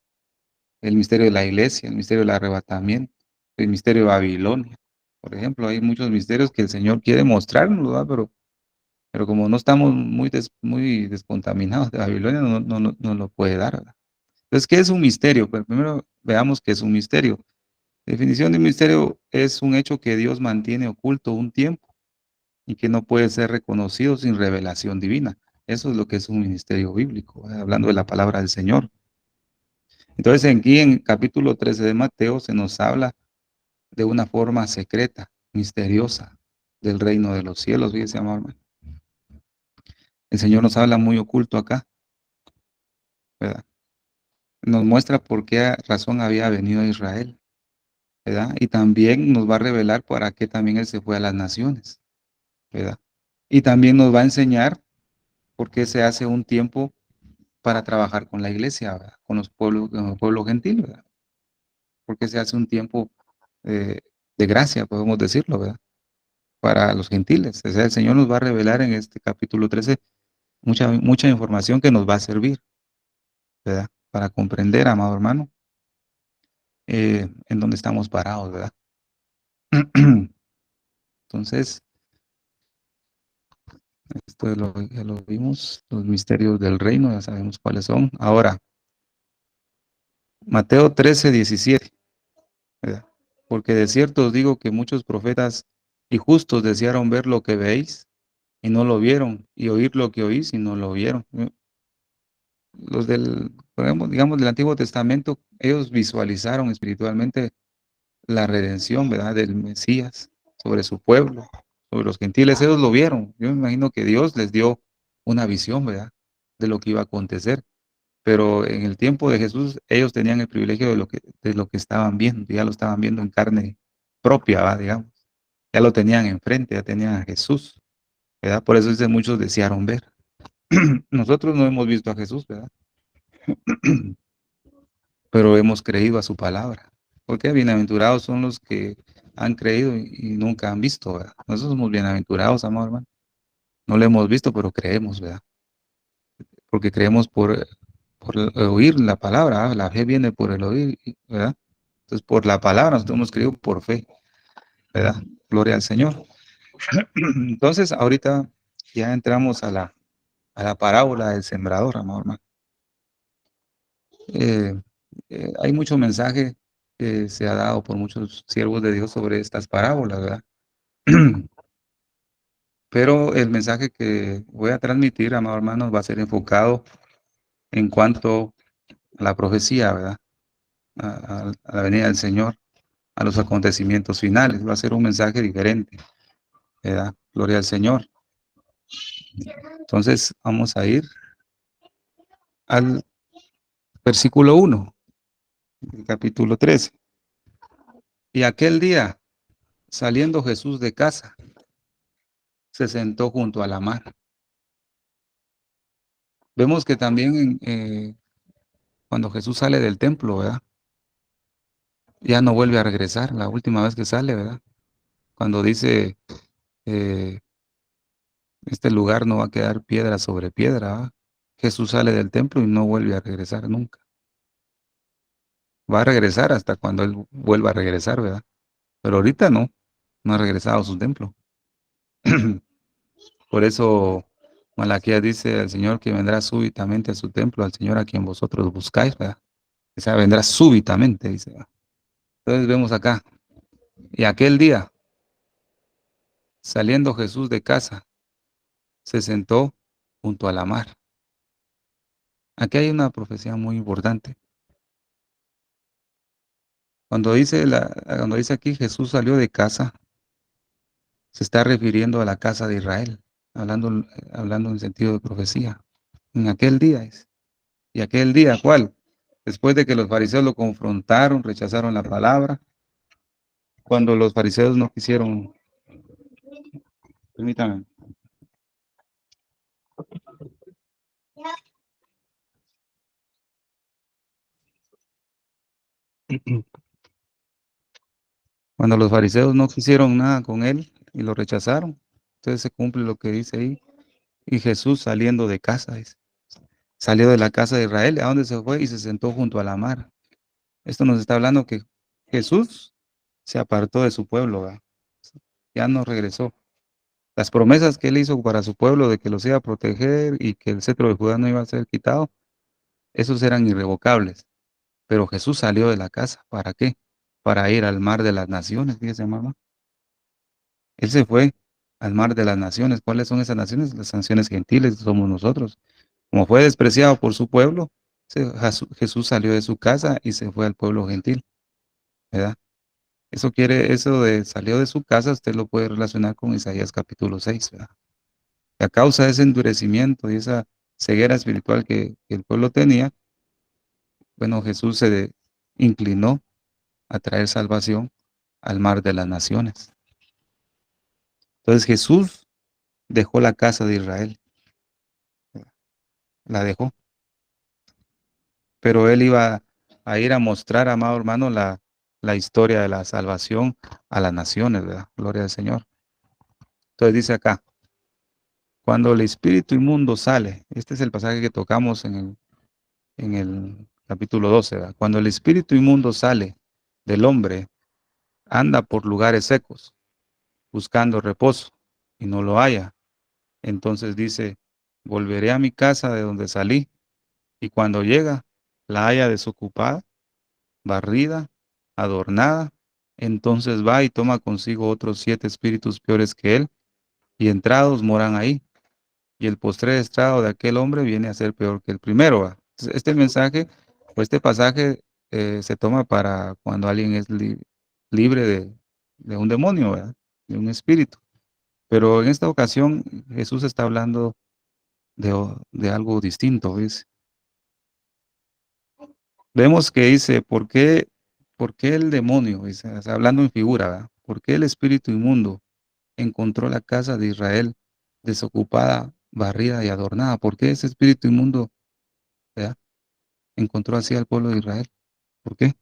El misterio de la iglesia, el misterio del arrebatamiento, el misterio de Babilonia. Por ejemplo, hay muchos misterios que el Señor quiere mostrarnos, ¿verdad? Pero como no estamos muy descontaminados de Babilonia, no lo puede dar, ¿verdad? Entonces, ¿qué es un misterio? Pues primero veamos qué es un misterio. Definición de un misterio es un hecho que Dios mantiene oculto un tiempo y que no puede ser reconocido sin revelación divina. Eso es lo que es un ministerio bíblico, hablando de la palabra del Señor. Entonces, aquí en capítulo 13 de Mateo se nos habla de una forma secreta, misteriosa, del reino de los cielos, fíjese, amado hermano. El Señor nos habla muy oculto acá, ¿verdad? Nos muestra por qué razón había venido a Israel, ¿verdad? Y también nos va a revelar para qué también Él se fue a las naciones, ¿verdad? Y también nos va a enseñar por qué se hace un tiempo para trabajar con la iglesia, ¿verdad? Con el pueblo gentil, ¿verdad? Porque se hace un tiempo eh, de gracia, podemos decirlo, ¿verdad? Para los gentiles. O sea, el Señor nos va a revelar en este capítulo 13 mucha información que nos va a servir, ¿verdad? Para comprender, amado hermano, en dónde estamos parados, ¿verdad? Entonces, esto ya lo vimos, los misterios del reino, ya sabemos cuáles son. Ahora, Mateo 13:17. ¿Verdad? Porque de cierto os digo que muchos profetas y justos desearon ver lo que veis y no lo vieron, y oír lo que oís y no lo vieron. Los digamos, del Antiguo Testamento, ellos visualizaron espiritualmente la redención, ¿verdad? Del Mesías sobre su pueblo, sobre los gentiles, ellos lo vieron. Yo me imagino que Dios les dio una visión, ¿verdad? De lo que iba a acontecer. Pero en el tiempo de Jesús, ellos tenían el privilegio de lo que estaban viendo, ya lo estaban viendo en carne propia, ¿va? Digamos. Ya lo tenían enfrente, ya tenían a Jesús, ¿verdad? Por eso dice, muchos desearon ver. Nosotros no hemos visto a Jesús, ¿verdad? Pero hemos creído a su palabra. Porque bienaventurados son los que han creído y nunca han visto, ¿verdad? Nosotros somos bienaventurados, amor hermano. No lo hemos visto, pero creemos, ¿verdad? Porque creemos por oír la palabra, ¿verdad? La fe viene por el oír, ¿verdad? Entonces, por la palabra, nosotros hemos creído por fe, ¿verdad? Gloria al Señor. Entonces, ahorita ya entramos a la parábola del sembrador, amor hermano. Eh, hay mucho mensaje que se ha dado por muchos siervos de Dios sobre estas parábolas, ¿verdad? Pero el mensaje que voy a transmitir, amados hermanos, va a ser enfocado en cuanto a la profecía, ¿verdad? A la venida del Señor, a los acontecimientos finales. Va a ser un mensaje diferente, ¿verdad? Gloria al Señor. Entonces, vamos a ir al versículo 1, del capítulo 13. Y aquel día, saliendo Jesús de casa, se sentó junto a la mar. Vemos que también cuando Jesús sale del templo, ¿verdad? ya no vuelve a regresar, la última vez que sale, ¿verdad? Cuando dice, eh, este lugar no va a quedar piedra sobre piedra, ¿va? Jesús sale del templo y no vuelve a regresar nunca. Va a regresar hasta cuando Él vuelva a regresar, ¿verdad? Pero ahorita no, no ha regresado a su templo. Por eso Malaquías dice al Señor que vendrá súbitamente a su templo, al Señor a quien vosotros buscáis, ¿verdad? O sea, vendrá súbitamente, dice, ¿verdad? Entonces vemos acá, y aquel día, saliendo Jesús de casa, se sentó junto a la mar. Aquí hay una profecía muy importante. Cuando dice aquí Jesús salió de casa, se está refiriendo a la casa de Israel, hablando en sentido de profecía. En aquel día es. ¿Y aquel día cuál? Después de que los fariseos lo confrontaron, rechazaron la palabra, cuando los fariseos no quisieron, permítame, cuando los fariseos no quisieron nada con él y lo rechazaron, entonces se cumple lo que dice ahí. Y Jesús saliendo de casa, dice, salió de la casa de Israel, ¿a dónde se fue? Y se sentó junto a la mar. Esto nos está hablando que Jesús se apartó de su pueblo, ¿verdad? Ya no regresó. Las promesas que él hizo para su pueblo de que los iba a proteger y que el cetro de Judá no iba a ser quitado, esos eran irrevocables. Pero Jesús salió de la casa. ¿Para qué? Para ir al mar de las naciones, fíjese, mamá. Él se fue al mar de las naciones. ¿Cuáles son esas naciones? Las naciones gentiles somos nosotros. Como fue despreciado por su pueblo, Jesús salió de su casa y se fue al pueblo gentil, ¿verdad? Eso de salió de su casa, usted lo puede relacionar con Isaías capítulo 6, ¿verdad? Y a causa de ese endurecimiento y esa ceguera espiritual que el pueblo tenía, bueno, Jesús inclinó a traer salvación al mar de las naciones. Entonces Jesús dejó la casa de Israel, la dejó, pero él iba a ir a mostrar, amado hermano, la historia de la salvación a las naciones, ¿verdad? Gloria al Señor. Entonces dice acá, cuando el espíritu inmundo sale, este es el pasaje que tocamos en el capítulo 12, ¿verdad? Cuando el espíritu inmundo sale del hombre, anda por lugares secos, buscando reposo, y no lo halla. Entonces dice, volveré a mi casa de donde salí, y cuando llega, la halla desocupada, barrida, adornada. Entonces va y toma consigo otros 7 espíritus peores que él, y entrados moran ahí. Y el postrer estrado de aquel hombre viene a ser peor que el primero, ¿va? Entonces, este mensaje o este pasaje se toma para cuando alguien es libre de un demonio, ¿verdad? De un espíritu. Pero en esta ocasión Jesús está hablando de algo distinto, ¿ves? Vemos que dice, por qué el demonio? Dice, o sea, hablando en figura, ¿verdad? ¿Por qué el espíritu inmundo encontró la casa de Israel desocupada, barrida y adornada? ¿Por qué ese espíritu inmundo, ¿verdad? Encontró así al pueblo de Israel? ¿Por qué?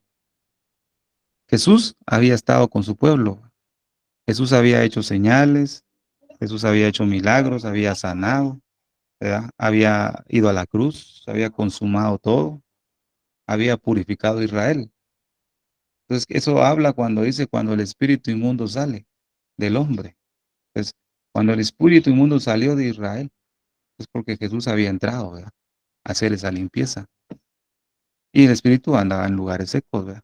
Jesús había estado con su pueblo. Jesús había hecho señales, Jesús había hecho milagros, había sanado, ¿verdad? Había ido a la cruz, había consumado todo, había purificado a Israel. Entonces, eso habla cuando dice, cuando el espíritu inmundo sale del hombre. Entonces, cuando el espíritu inmundo salió de Israel, es porque Jesús había entrado, ¿verdad? A hacer esa limpieza. Y el espíritu andaba en lugares secos, ¿verdad?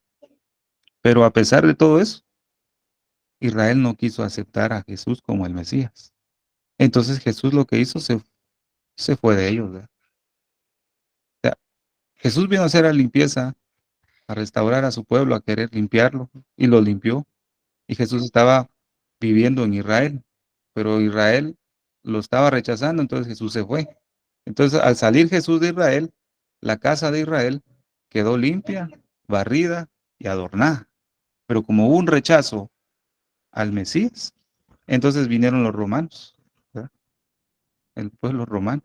Pero a pesar de todo eso, Israel no quiso aceptar a Jesús como el Mesías. Entonces Jesús lo que hizo se fue de ellos, ¿verdad? O sea, Jesús vino a hacer la limpieza, a restaurar a su pueblo, a querer limpiarlo, y lo limpió. Y Jesús estaba viviendo en Israel, pero Israel lo estaba rechazando, entonces Jesús se fue. Entonces, al salir Jesús de Israel, la casa de Israel quedó limpia, barrida y adornada. Pero como hubo un rechazo al Mesías, entonces vinieron los romanos, ¿verdad? El pueblo romano,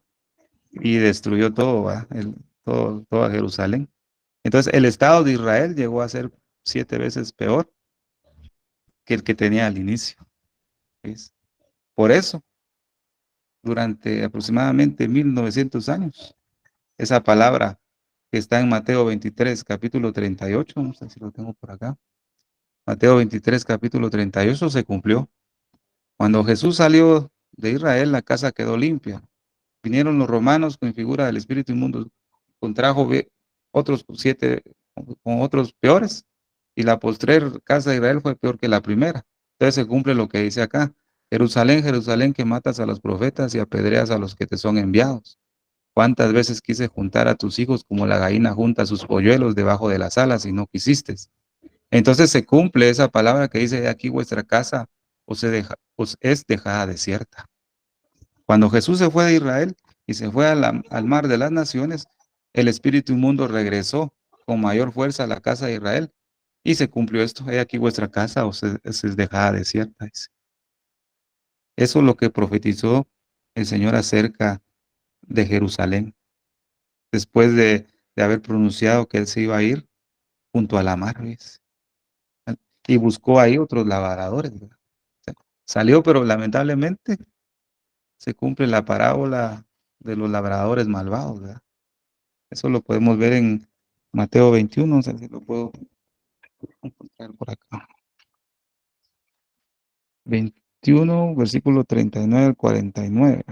y destruyó todo, ¿verdad? Toda Jerusalén. Entonces, el Estado de Israel llegó a ser 7 veces peor que el que tenía al inicio. ¿Ves? Por eso, durante aproximadamente 1900 años, esa palabra que está en Mateo 23, capítulo 38, no sé si lo tengo por acá, Mateo 23, capítulo 38 se cumplió. Cuando Jesús salió de Israel, la casa quedó limpia. Vinieron los romanos con figura del espíritu inmundo, contrajo otros 7 con otros peores, y la postrer casa de Israel fue peor que la primera. Entonces se cumple lo que dice acá: Jerusalén, Jerusalén, que matas a los profetas y apedreas a los que te son enviados. ¿Cuántas veces quise juntar a tus hijos como la gallina junta sus polluelos debajo de las alas y no quisiste? Entonces se cumple esa palabra que dice: aquí vuestra casa os es dejada desierta. Cuando Jesús se fue de Israel y se fue al mar de las naciones, el espíritu inmundo regresó con mayor fuerza a la casa de Israel y se cumplió esto: he aquí vuestra casa os es dejada desierta. Dice. Eso es lo que profetizó el Señor acerca de Jerusalén, después de haber pronunciado que Él se iba a ir junto a la mar, ¿ves? Y buscó ahí otros labradores, ¿verdad? Salió, pero lamentablemente se cumple la parábola de los labradores malvados, ¿verdad? Eso lo podemos ver en Mateo 21, no sé si lo puedo encontrar por acá. 21, versículo 39 al 49.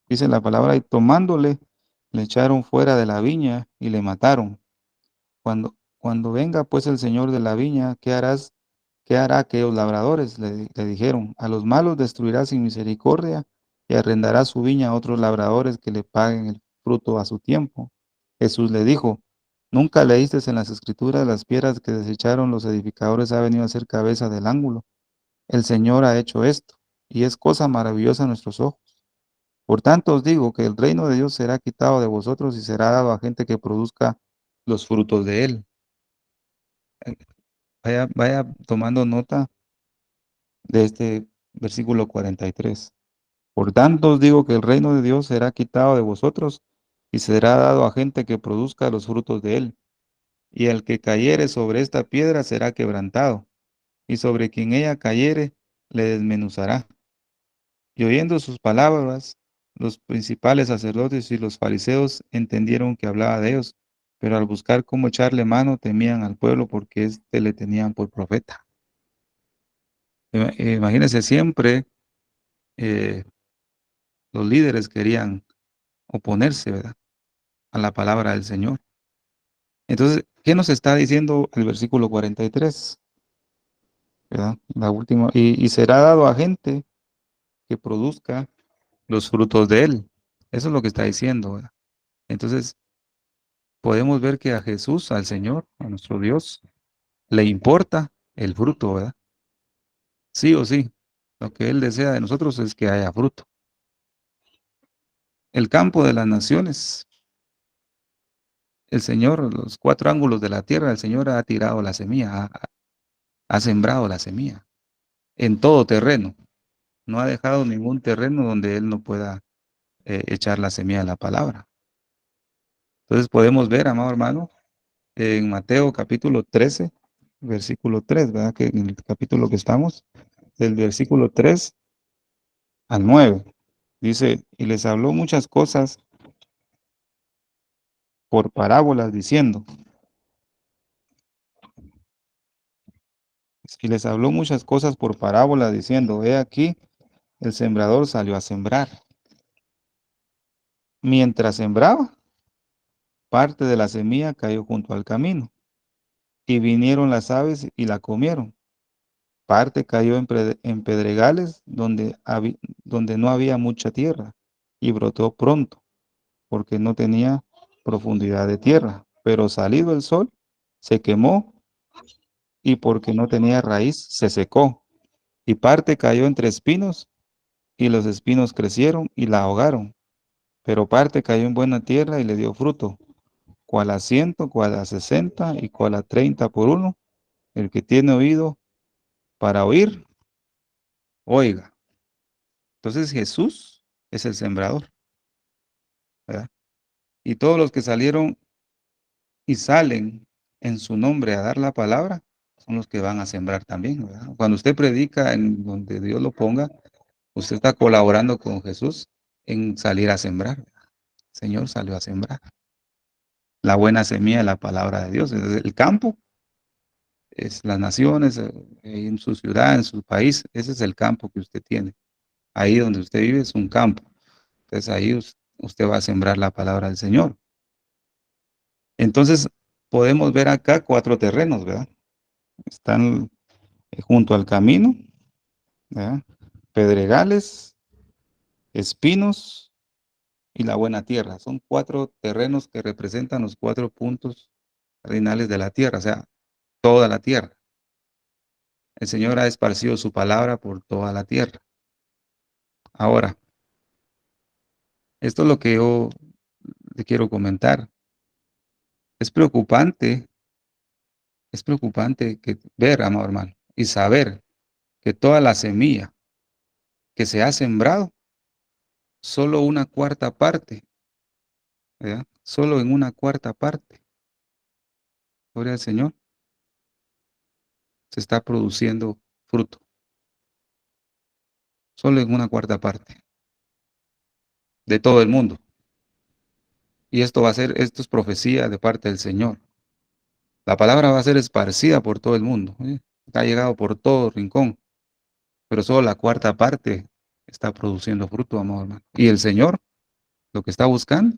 Dice la palabra: y tomándole, le echaron fuera de la viña y le mataron. Cuando venga pues el señor de la viña, ¿qué harás? ¿Qué hará aquellos labradores? Le dijeron: a los malos destruirá sin misericordia y arrendará su viña a otros labradores que le paguen el fruto a su tiempo. Jesús le dijo: ¿nunca leíste en las escrituras: las piedras que desecharon los edificadores ha venido a ser cabeza del ángulo? El Señor ha hecho esto, y es cosa maravillosa a nuestros ojos. Por tanto os digo que el reino de Dios será quitado de vosotros y será dado a gente que produzca los frutos de él. Vaya tomando nota de este versículo 43. Por tanto os digo que el reino de Dios será quitado de vosotros y será dado a gente que produzca los frutos de él. Y el que cayere sobre esta piedra será quebrantado, y sobre quien ella cayere le desmenuzará. Y oyendo sus palabras, los principales sacerdotes y los fariseos entendieron que hablaba de ellos, pero al buscar cómo echarle mano temían al pueblo porque éste le tenían por profeta. Imagínense, siempre eh, los líderes querían oponerse, ¿verdad?, a la palabra del Señor. Entonces, ¿qué nos está diciendo el versículo 43? ¿Verdad? La última: y será dado a gente que produzca los frutos de él. Eso es lo que está diciendo, ¿verdad? Entonces, podemos ver que a Jesús, al Señor, a nuestro Dios, le importa el fruto, ¿verdad? Sí o sí. Lo que Él desea de nosotros es que haya fruto. El campo de las naciones, el Señor, los 4 ángulos de la tierra, el Señor ha tirado la semilla, ha sembrado la semilla en todo terreno. No ha dejado ningún terreno donde Él no pueda echar la semilla de la palabra. Entonces podemos ver, amado hermano, en Mateo capítulo 13, versículo 3, ¿verdad? Que en el capítulo que estamos, del versículo 3 al 9, dice: y les habló muchas cosas por parábolas diciendo, he aquí, el sembrador salió a sembrar. Mientras sembraba, parte de la semilla cayó junto al camino, y vinieron las aves y la comieron. Parte cayó en pedregales donde no había mucha tierra, y brotó pronto, porque no tenía profundidad de tierra. Pero salido el sol, se quemó, y porque no tenía raíz, se secó. Y parte cayó entre espinos, y los espinos crecieron y la ahogaron. Pero parte cayó en buena tierra y le dio fruto, cual a 100, cual a 60 y cual a 30 por uno. El que tiene oído para oír, oiga. Entonces Jesús es el sembrador, ¿verdad? Y todos los que salieron y salen en su nombre a dar la palabra, son los que van a sembrar también, ¿verdad? Cuando usted predica en donde Dios lo ponga, usted está colaborando con Jesús en salir a sembrar. El Señor salió a sembrar. La buena semilla de la palabra de Dios. Es el campo, es las naciones, en su ciudad, en su país. Ese es el campo que usted tiene. Ahí donde usted vive es un campo. Entonces ahí usted va a sembrar la palabra del Señor. Entonces podemos ver acá 4 terrenos, ¿verdad? Están junto al camino, ¿verdad? Pedregales, espinos y la buena tierra. Son 4 terrenos que representan los 4 puntos cardinales de la tierra, o sea, toda la tierra. El Señor ha esparcido su palabra por toda la tierra. Ahora, esto es lo que yo le quiero comentar. Es preocupante, es preocupante ver, amado hermano, y saber que toda la semilla que se ha sembrado, solo una cuarta parte, ¿verdad? Solo en una cuarta parte, gloria al Señor, se está produciendo fruto. Solo en una cuarta parte de todo el mundo. Y esto es profecía de parte del Señor. La palabra va a ser esparcida por todo el mundo. Ha llegado por todo rincón, pero solo la cuarta parte está produciendo fruto, amado hermano. Y el Señor lo que está buscando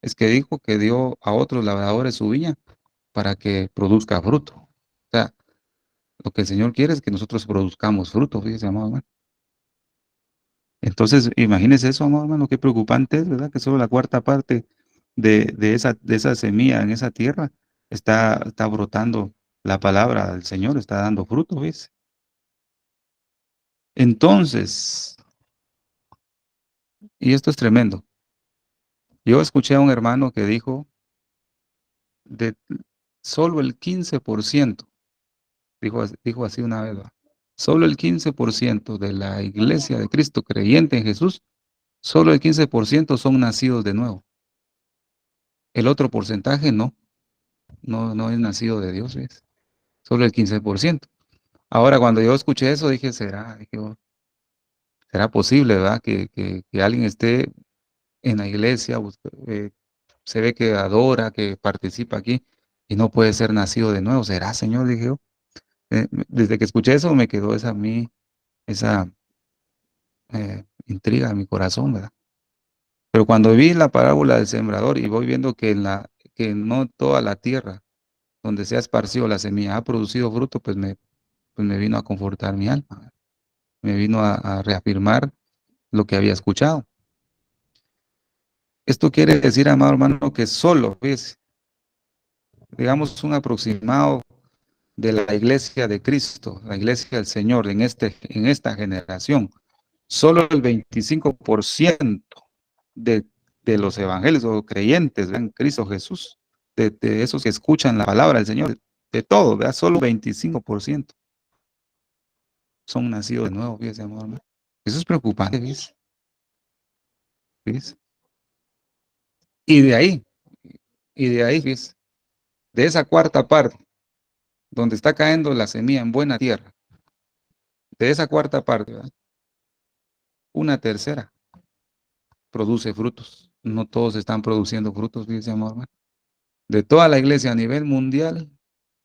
es que dijo que dio a otros labradores su viña para que produzca fruto. O sea, lo que el Señor quiere es que nosotros produzcamos fruto, fíjese, amado hermano. Entonces, imagínese eso, amado hermano, qué preocupante es, ¿verdad? Que solo la cuarta parte de esa semilla en esa tierra está brotando la palabra del Señor, está dando fruto, ¿ves? Entonces, y esto es tremendo. Yo escuché a un hermano que dijo de solo el 15%, dijo así una vez, ¿va? Solo el 15% de la iglesia de Cristo creyente en Jesús, solo el 15% son nacidos de nuevo. El otro porcentaje no es nacido de Dios, ¿ves? Solo el 15%. Ahora, cuando yo escuché eso, dije, Dije, "Oh, ¿será posible, verdad? Que alguien esté en la iglesia, se ve que adora, que participa aquí y no puede ser nacido de nuevo. ¿Será, Señor? Dije yo. Desde que escuché eso me quedó esa intriga en mi corazón, ¿verdad? Pero cuando vi la parábola del sembrador y voy viendo que no toda la tierra donde se ha esparcido la semilla ha producido fruto, pues me vino a confortar mi alma, me vino a reafirmar lo que había escuchado. Esto quiere decir, amado hermano, que solo, pues, digamos, un aproximado de la iglesia de Cristo, la iglesia del Señor en esta generación, solo el 25% de, de los evangelios o creyentes en Cristo Jesús, de esos que escuchan la palabra del Señor, de todo, ¿verdad? Solo 25% son nacidos de nuevo, fíjese, amado hermano. Eso es preocupante, ¿ves? ¿Ves? Y de ahí, ¿ves? De esa cuarta parte, donde está cayendo la semilla en buena tierra, de esa cuarta parte, ¿verdad? Una tercera produce frutos. No todos están produciendo frutos, dice amor, hermano. De toda la iglesia a nivel mundial,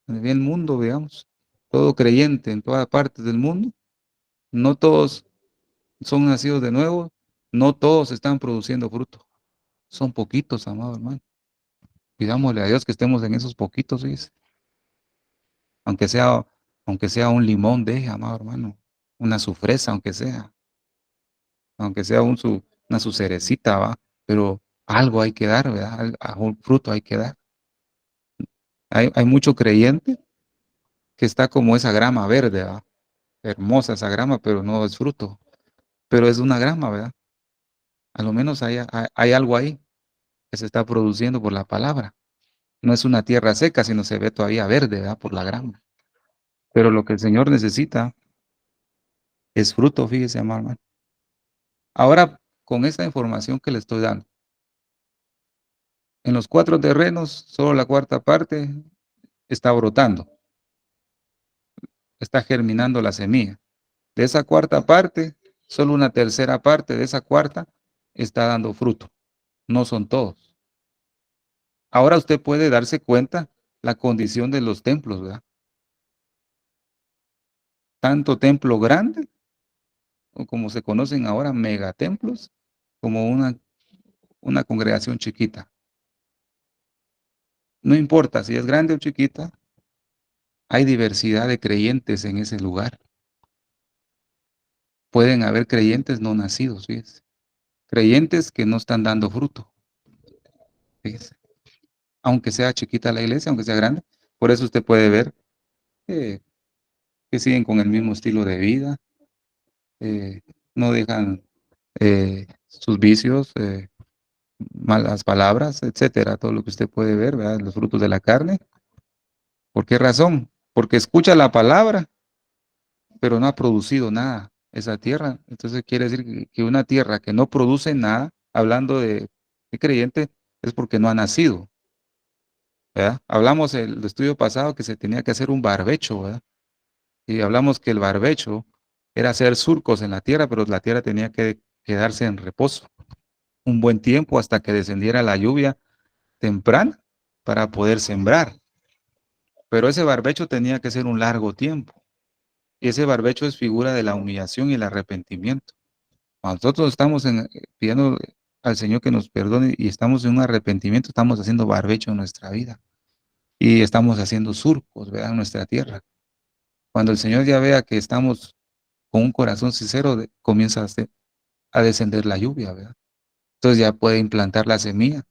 a nivel mundo, digamos, todo creyente en todas partes del mundo, no todos son nacidos de nuevo, no todos están produciendo fruto. Son poquitos, amado hermano. Pidámosle a Dios que estemos en esos poquitos, dice. Aunque sea, aunque sea un limón, deje, amado hermano. Una su fresa, aunque sea una su cerecita, va, pero algo hay que dar, ¿verdad? Un fruto hay que dar. Hay mucho creyente que está como esa grama verde, ¿va? Hermosa esa grama, pero no es fruto, pero es una grama, ¿verdad? A lo menos hay algo ahí que se está produciendo por la palabra. No es una tierra seca, sino se ve todavía verde, ¿verdad? Por la grama. Pero lo que el Señor necesita es fruto, fíjese, amado hermano. Ahora, con esa información que le estoy dando. En los 4 terrenos, solo la cuarta parte está brotando, está germinando la semilla. De esa cuarta parte, solo una tercera parte de esa cuarta está dando fruto. No son todos. Ahora usted puede darse cuenta la condición de los templos, ¿verdad? Tanto templo grande, o como se conocen ahora, megatemplos, como una congregación chiquita. No importa si es grande o chiquita, hay diversidad de creyentes en ese lugar. Pueden haber creyentes no nacidos, fíjese. Creyentes que no están dando fruto, fíjese. Aunque sea chiquita la iglesia, aunque sea grande. Por eso usted puede ver eh, que siguen con el mismo estilo de vida, eh, no dejan sus vicios, malas palabras, etcétera, todo lo que usted puede ver, ¿verdad? Los frutos de la carne. ¿Por qué razón? Porque escucha la palabra, pero no ha producido nada esa tierra. Entonces quiere decir que una tierra que no produce nada, hablando de creyente, es porque no ha nacido, ¿verdad? Hablamos el estudio pasado que se tenía que hacer un barbecho, ¿verdad? Y hablamos que el barbecho era hacer surcos en la tierra, pero la tierra tenía que quedarse en reposo un buen tiempo hasta que descendiera la lluvia temprana para poder sembrar. Pero ese barbecho tenía que ser un largo tiempo. Y ese barbecho es figura de la humillación y el arrepentimiento. Cuando nosotros estamos pidiendo al Señor que nos perdone y estamos en un arrepentimiento, estamos haciendo barbecho en nuestra vida. Y estamos haciendo surcos, ¿verdad? En nuestra tierra. Cuando el Señor ya vea que estamos con un corazón sincero, comienza a descender la lluvia, ¿verdad? Entonces ya puede implantar la semilla.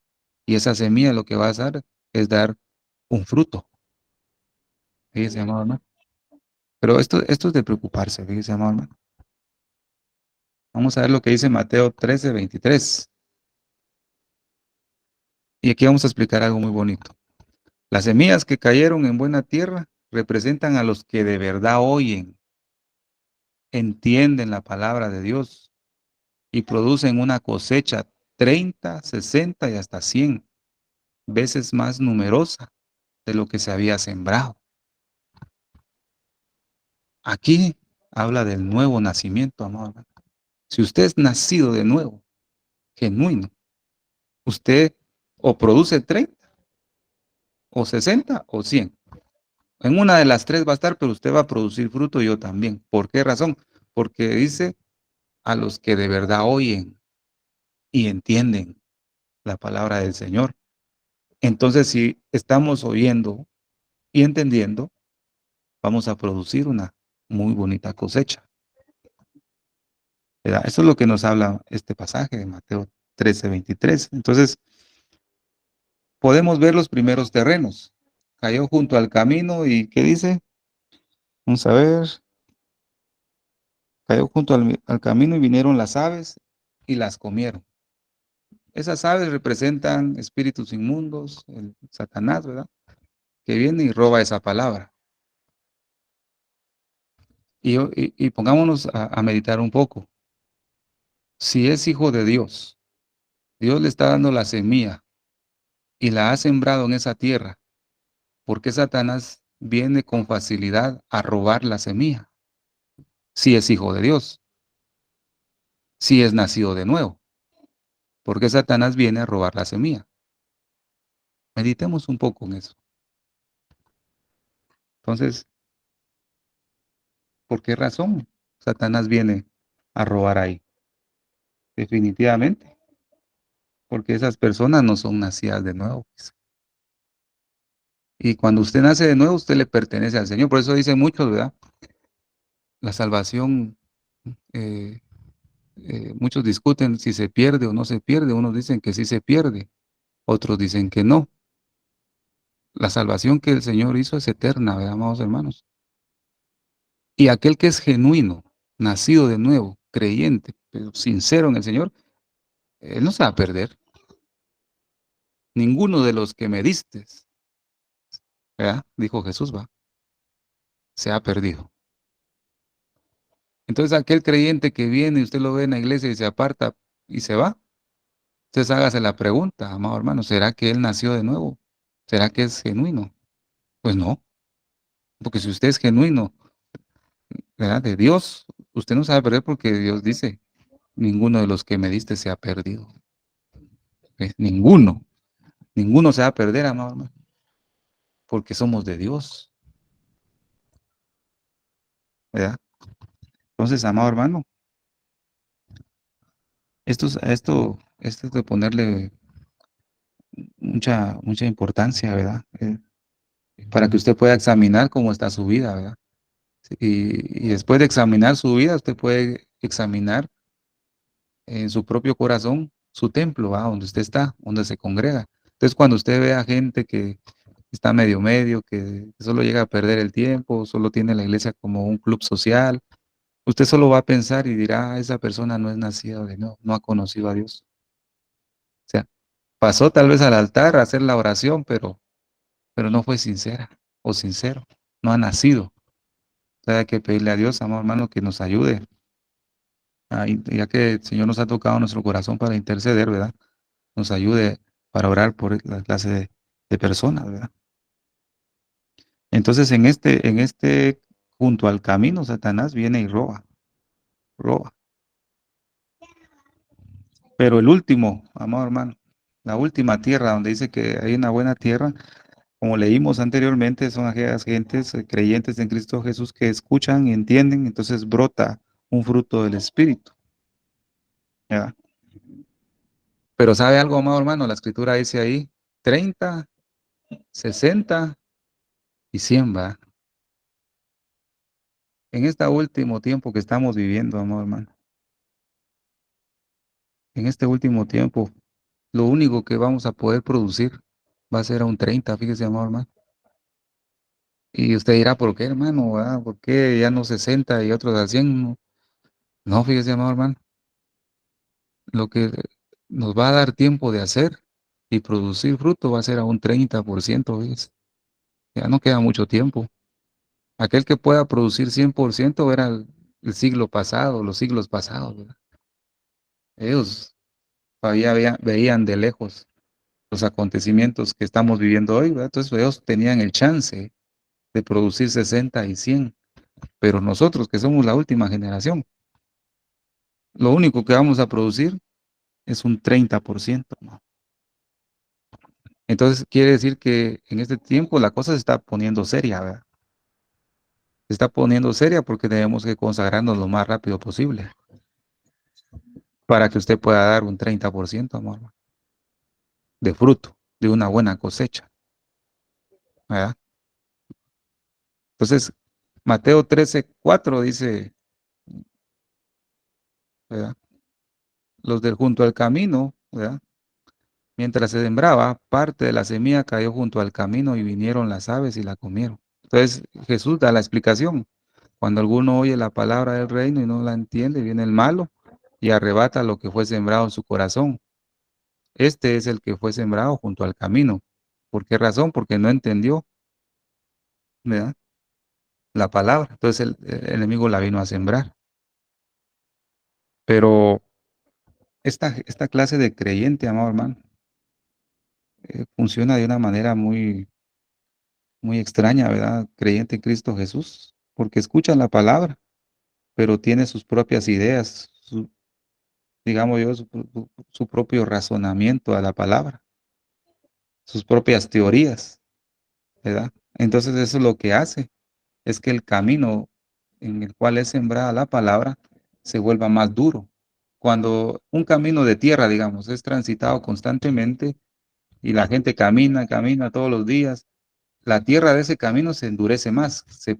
Y esa semilla lo que va a hacer es dar un fruto. Fíjese, amado hermano. Pero esto es de preocuparse, fíjese, amado hermano. Vamos a ver lo que dice Mateo 13:23. Y aquí vamos a explicar algo muy bonito. Las semillas que cayeron en buena tierra representan a los que de verdad oyen, entienden la palabra de Dios y producen una cosecha 30, 60 y hasta 100 veces más numerosa de lo que se había sembrado. Aquí habla del nuevo nacimiento, amado hermano. Si usted es nacido de nuevo, genuino, usted o produce 30 o 60 o 100. En una de las tres va a estar, pero usted va a producir fruto y yo también. ¿Por qué razón? Porque dice a los que de verdad oyen y entienden la palabra del Señor. Entonces, si estamos oyendo y entendiendo, vamos a producir una muy bonita cosecha, ¿verdad? Eso es lo que nos habla este pasaje de Mateo 13:23. Entonces, podemos ver los primeros terrenos. Cayó junto al camino y ¿qué dice? Vamos a ver. Cayó junto al camino y vinieron las aves y las comieron. Esas aves representan espíritus inmundos, el Satanás, ¿verdad? Que viene y roba esa palabra. Y pongámonos a meditar un poco. Si es hijo de Dios, Dios le está dando la semilla y la ha sembrado en esa tierra, ¿por qué Satanás viene con facilidad a robar la semilla? Si es hijo de Dios, si es nacido de nuevo, ¿por qué Satanás viene a robar la semilla? Meditemos un poco en eso. Entonces, ¿por qué razón Satanás viene a robar ahí? Definitivamente, porque esas personas no son nacidas de nuevo, pues. Y cuando usted nace de nuevo, usted le pertenece al Señor. Por eso dicen muchos, ¿verdad? La salvación, eh, muchos discuten si se pierde o no se pierde. Unos dicen que sí se pierde, otros dicen que no. La salvación que el Señor hizo es eterna, ¿verdad, amados hermanos? Y aquel que es genuino, nacido de nuevo, creyente, pero sincero en el Señor, él no se va a perder. Ninguno de los que me diste, ¿verdad? Dijo Jesús, va, se ha perdido. Entonces aquel creyente que viene, usted lo ve en la iglesia y se aparta, y se va. Entonces hágase la pregunta, amado hermano, ¿será que él nació de nuevo? ¿Será que es genuino? Pues no, porque si usted es genuino, ¿verdad? De Dios, usted no sabe perder porque Dios dice, ninguno de los que me diste se ha perdido. Ninguno, ninguno se va a perder, amado hermano, porque somos de Dios, ¿verdad? Entonces, amado hermano, esto es de ponerle mucha importancia, ¿verdad? Para que usted pueda examinar cómo está su vida, ¿verdad? Y después de examinar su vida, usted puede examinar en su propio corazón su templo, ¿va? Donde usted está, donde se congrega. Entonces, cuando usted ve a gente que está medio, que solo llega a perder el tiempo, solo tiene la iglesia como un club social, usted solo va a pensar y dirá, "Ah, esa persona no es nacida de nuevo, no ha conocido a Dios". O sea, pasó tal vez al altar a hacer la oración, pero no fue sincera o sincero, no ha nacido. O sea, hay que pedirle a Dios, amado hermano, que nos ayude, ya que el Señor nos ha tocado nuestro corazón para interceder, ¿verdad? Nos ayude para orar por la clase de personas, ¿verdad? Entonces, junto al camino, Satanás viene y roba. Pero el último, amado hermano, la última tierra donde dice que hay una buena tierra, como leímos anteriormente, son aquellas gentes creyentes en Cristo Jesús que escuchan y entienden, entonces brota un fruto del Espíritu, ¿ya? Pero ¿sabe algo, amado hermano? La escritura dice ahí 30, 60 y 100, ¿va? En este último tiempo que estamos viviendo, amado hermano, en este último tiempo, lo único que vamos a poder producir va a ser a un 30, fíjese, amado hermano. Y usted dirá, ¿por qué, hermano? ¿Por qué ya no 60 y otros a 100? No, no, fíjese, amado hermano, lo que nos va a dar tiempo de hacer y producir fruto va a ser a un 30%, fíjese. Ya no queda mucho tiempo. Aquel que pueda producir 100% era el siglo pasado, los siglos pasados, ¿verdad? Ellos todavía veían de lejos los acontecimientos que estamos viviendo hoy, ¿verdad? Entonces ellos tenían el chance de producir 60 y 100, pero nosotros que somos la última generación, lo único que vamos a producir es un 30%, ¿no? Entonces quiere decir que en este tiempo la cosa se está poniendo seria, ¿verdad? Se está poniendo seria porque tenemos que consagrarnos lo más rápido posible para que usted pueda dar un 30%, amor, de fruto, de una buena cosecha, ¿verdad? Entonces, Mateo 13:4 dice, ¿verdad? Los del junto al camino, ¿verdad? Mientras se sembraba, parte de la semilla cayó junto al camino y vinieron las aves y la comieron. Entonces, Jesús da la explicación. Cuando alguno oye la palabra del reino y no la entiende, viene el malo y arrebata lo que fue sembrado en su corazón. Este es el que fue sembrado junto al camino. ¿Por qué razón? Porque no entendió, ¿verdad? La palabra. Entonces el enemigo la vino a sembrar. Pero esta clase de creyente, amado hermano, funciona de una manera muy extraña, ¿verdad? Creyente en Cristo Jesús, porque escuchan la palabra, pero tiene sus propias ideas, digamos yo, su propio razonamiento a la palabra, sus propias teorías, ¿verdad? Entonces eso lo que hace es que el camino en el cual es sembrada la palabra se vuelva más duro. Cuando un camino de tierra, digamos, es transitado constantemente y la gente camina todos los días, la tierra de ese camino se endurece más, se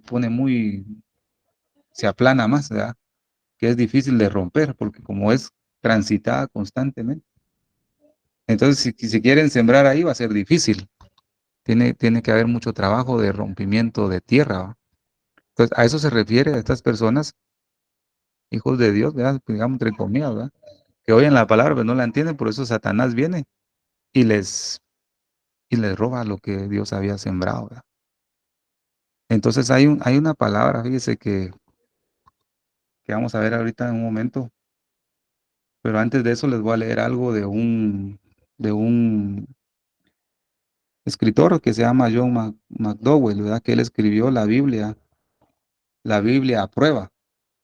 aplana más, ¿verdad? Que es difícil de romper porque como es transitada constantemente. Entonces, si quieren sembrar ahí va a ser difícil. Tiene que haber mucho trabajo de rompimiento de tierra, ¿va? Entonces, a eso se refiere a estas personas, hijos de Dios, ¿verdad? Digamos, entre comillas, ¿verdad? Que oyen la palabra, pero no la entienden, por eso Satanás viene y les roba lo que Dios había sembrado, ¿verdad? Entonces hay una palabra, fíjese que vamos a ver ahorita en un momento, Pero antes de eso les voy a leer algo de un escritor que se llama John McDowell, ¿verdad? Que él escribió la Biblia a prueba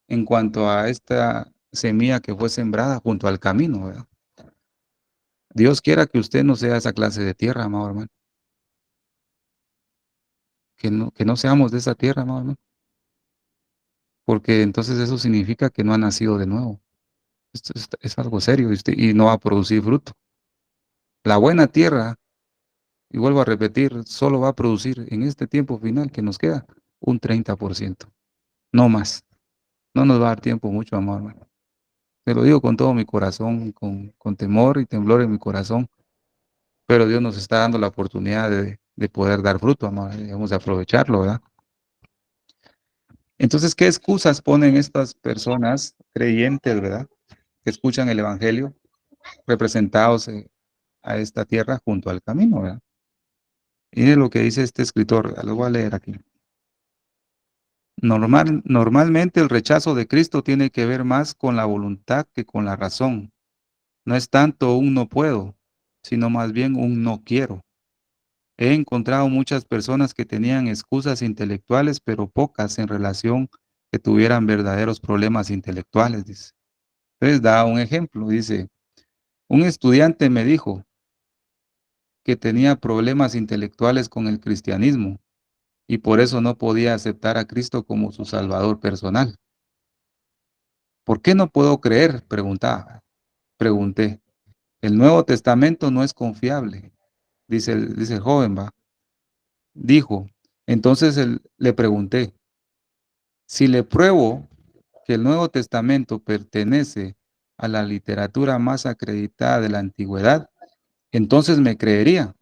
en cuanto a esta semilla que fue sembrada junto al camino, ¿verdad? Dios quiera que usted no sea esa clase de tierra, amado hermano. Que no seamos de esa tierra, amado hermano. Porque entonces eso significa que no ha nacido de nuevo. Esto es algo serio y no va a producir fruto. La buena tierra, y vuelvo a repetir, solo va a producir en este tiempo final que nos queda un 30%, no más. No nos va a dar tiempo mucho, amado hermano. Te lo digo con todo mi corazón, con temor y temblor en mi corazón, pero Dios nos está dando la oportunidad de poder dar fruto, amado, y debemos de aprovecharlo, ¿verdad? Entonces, ¿qué excusas ponen estas personas creyentes, ¿verdad? Que escuchan el Evangelio, representados a esta tierra junto al camino, ¿verdad? Y es lo que dice este escritor, lo voy a leer aquí. Normalmente el rechazo de Cristo tiene que ver más con la voluntad que con la razón. No es tanto un no puedo, sino más bien un no quiero. He encontrado muchas personas que tenían excusas intelectuales, pero pocas en relación que tuvieran verdaderos problemas intelectuales, dice. Entonces da un ejemplo, dice, un estudiante me dijo que tenía problemas intelectuales con el cristianismo y por eso no podía aceptar a Cristo como su Salvador personal. ¿Por qué no puedo creer? Pregunté. El Nuevo Testamento no es confiable, dice el joven, va. Dijo. Entonces le pregunté, si le pruebo que el Nuevo Testamento pertenece a la literatura más acreditada de la antigüedad, entonces me creería.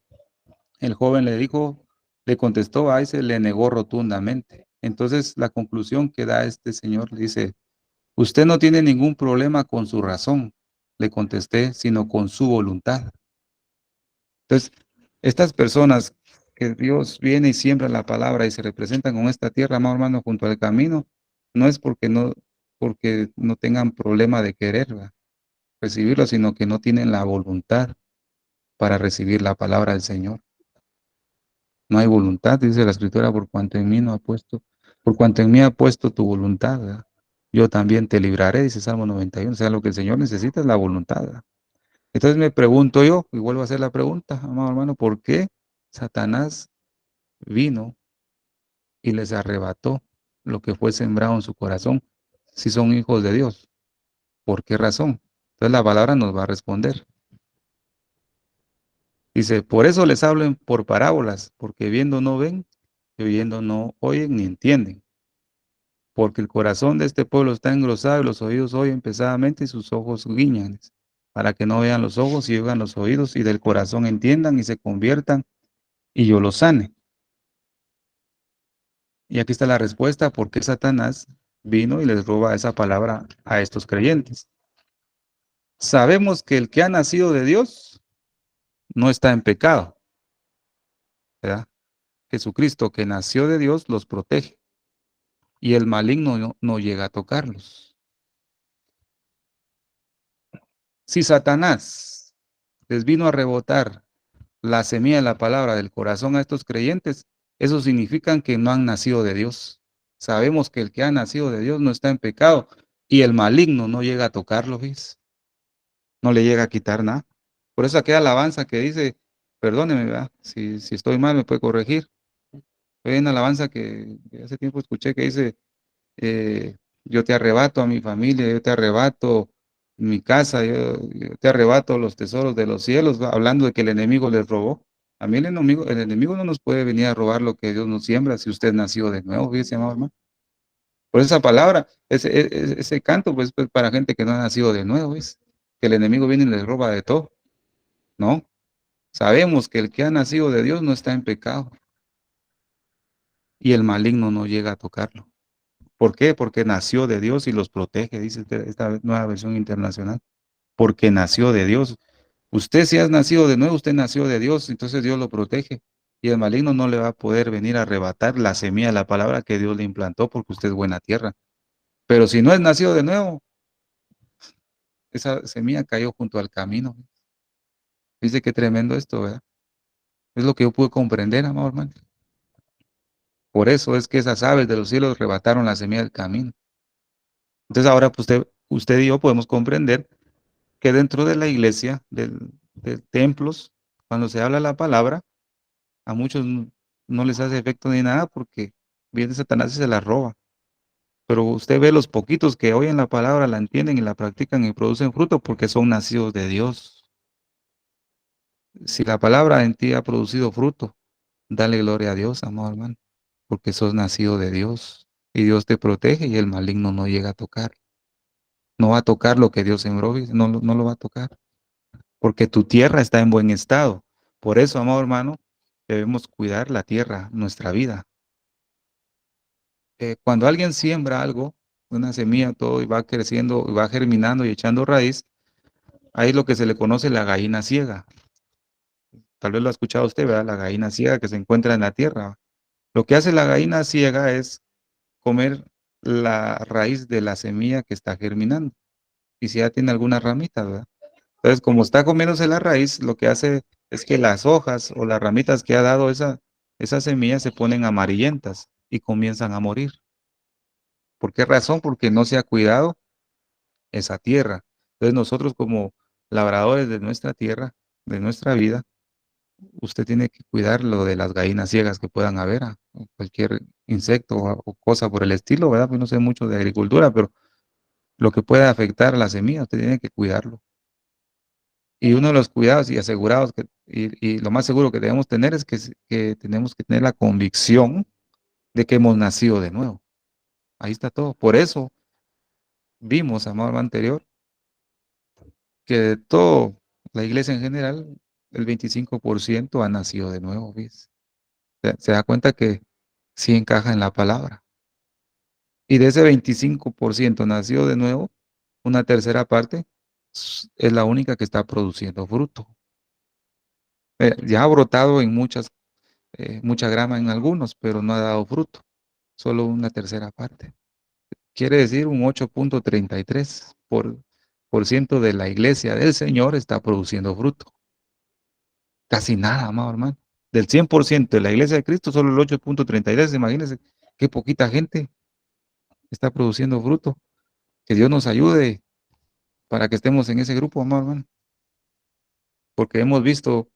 El joven le contestó a ese, le negó rotundamente. Entonces la conclusión que da este señor dice, usted no tiene ningún problema con su razón, le contesté, sino con su voluntad. Entonces, estas personas que Dios viene y siembra la palabra y se representan con esta tierra, amado hermano, junto al camino, no es porque no tengan problema de querer, ¿verdad?, recibirlo, sino que no tienen la voluntad para recibir la palabra del Señor. No hay voluntad, dice la Escritura, por cuanto en mí ha puesto tu voluntad, ¿verdad? Yo también te libraré, dice Salmo 91. O sea, lo que el Señor necesita es la voluntad, ¿verdad? Entonces me pregunto yo, y vuelvo a hacer la pregunta, amado hermano, ¿por qué Satanás vino y les arrebató lo que fue sembrado en su corazón si son hijos de Dios? ¿Por qué razón? Entonces la palabra nos va a responder. Dice, por eso les hablo por parábolas, porque viendo no ven, y oyendo no oyen ni entienden. Porque el corazón de este pueblo está engrosado y los oídos oyen pesadamente y sus ojos guiñan, para que no vean los ojos y oigan los oídos y del corazón entiendan y se conviertan y yo los sane. Y aquí está la respuesta, ¿por qué Satanás vino y les roba esa palabra a estos creyentes? Sabemos que el que ha nacido de Dios no está en pecado, ¿verdad? Jesucristo que nació de Dios los protege y el maligno no llega a tocarlos. Si Satanás les vino a rebotar la semilla de la palabra del corazón a estos creyentes, eso significa que no han nacido de Dios. Sabemos que el que ha nacido de Dios no está en pecado y el maligno no llega a tocarlo, ¿ves? No le llega a quitar nada. Por eso aquella alabanza que dice, perdóneme, ¿verdad? Si estoy mal me puede corregir. Hay una alabanza que hace tiempo escuché que dice, eh, yo te arrebato a mi familia, yo te arrebato mi casa, yo te arrebato los tesoros de los cielos, ¿va? Hablando de que el enemigo les robó. A mí el enemigo no nos puede venir a robar lo que Dios nos siembra si usted nació de nuevo, fíjese, amado hermano. Por esa palabra, ese canto, pues para gente que no ha nacido de nuevo, es que el enemigo viene y les roba de todo. No, sabemos que el que ha nacido de Dios no está en pecado y el maligno no llega a tocarlo. ¿Por qué? Porque nació de Dios y los protege, dice esta nueva versión internacional. Porque nació de Dios. Usted si has nacido de nuevo, usted nació de Dios, entonces Dios lo protege. Y el maligno no le va a poder venir a arrebatar la semilla de la palabra que Dios le implantó porque usted es buena tierra. Pero si no es nacido de nuevo, esa semilla cayó junto al camino. Dice qué tremendo esto, ¿verdad? Es lo que yo pude comprender, amado hermano. Por eso es que esas aves de los cielos arrebataron la semilla del camino. Entonces ahora pues, usted y yo podemos comprender que dentro de la iglesia, de templos, cuando se habla la palabra, a muchos no les hace efecto ni nada porque viene Satanás y se la roba. Pero usted ve los poquitos que oyen la palabra, la entienden y la practican y producen fruto porque son nacidos de Dios. Si la palabra en ti ha producido fruto, dale gloria a Dios, amado hermano, porque sos nacido de Dios y Dios te protege y el maligno no llega a tocar. No va a tocar lo que Dios sembró, no, no lo va a tocar, porque tu tierra está en buen estado. Por eso, amado hermano, debemos cuidar la tierra, nuestra vida. Cuando alguien siembra algo, una semilla, todo, y va creciendo, y va germinando y echando raíz, ahí es lo que se le conoce la gallina ciega. Tal vez lo ha escuchado usted, ¿verdad? La gallina ciega que se encuentra en la tierra. Lo que hace la gallina ciega es comer la raíz de la semilla que está germinando. Y si ya tiene alguna ramita, ¿verdad? Entonces, como está comiéndose la raíz, lo que hace es que las hojas o las ramitas que ha dado esa semilla se ponen amarillentas y comienzan a morir. ¿Por qué razón? Porque no se ha cuidado esa tierra. Entonces, nosotros como labradores de nuestra tierra, de nuestra vida, usted tiene que cuidar lo de las gallinas ciegas que puedan haber, o cualquier insecto o cosa por el estilo, ¿verdad? Pues no sé mucho de agricultura, pero lo que pueda afectar a la semilla, usted tiene que cuidarlo. Y uno de los cuidados y asegurados y lo más seguro que debemos tener es que tenemos que tener la convicción de que hemos nacido de nuevo. Ahí está todo. Por eso vimos, amado hermano anterior, que de todo la iglesia en general, el 25% ha nacido de nuevo, ¿ves? Se da cuenta que sí encaja en la palabra. Y de ese 25% nacido de nuevo, una tercera parte es la única que está produciendo fruto. Ya ha brotado en mucha grama en algunos, pero no ha dado fruto, solo una tercera parte. Quiere decir un 8.33 por ciento de la iglesia del Señor está produciendo fruto. Casi nada, amado hermano. Del 100% de la iglesia de Cristo, solo el 8.33. Imagínense qué poquita gente está produciendo fruto. Que Dios nos ayude para que estemos en ese grupo, amado hermano. Porque hemos visto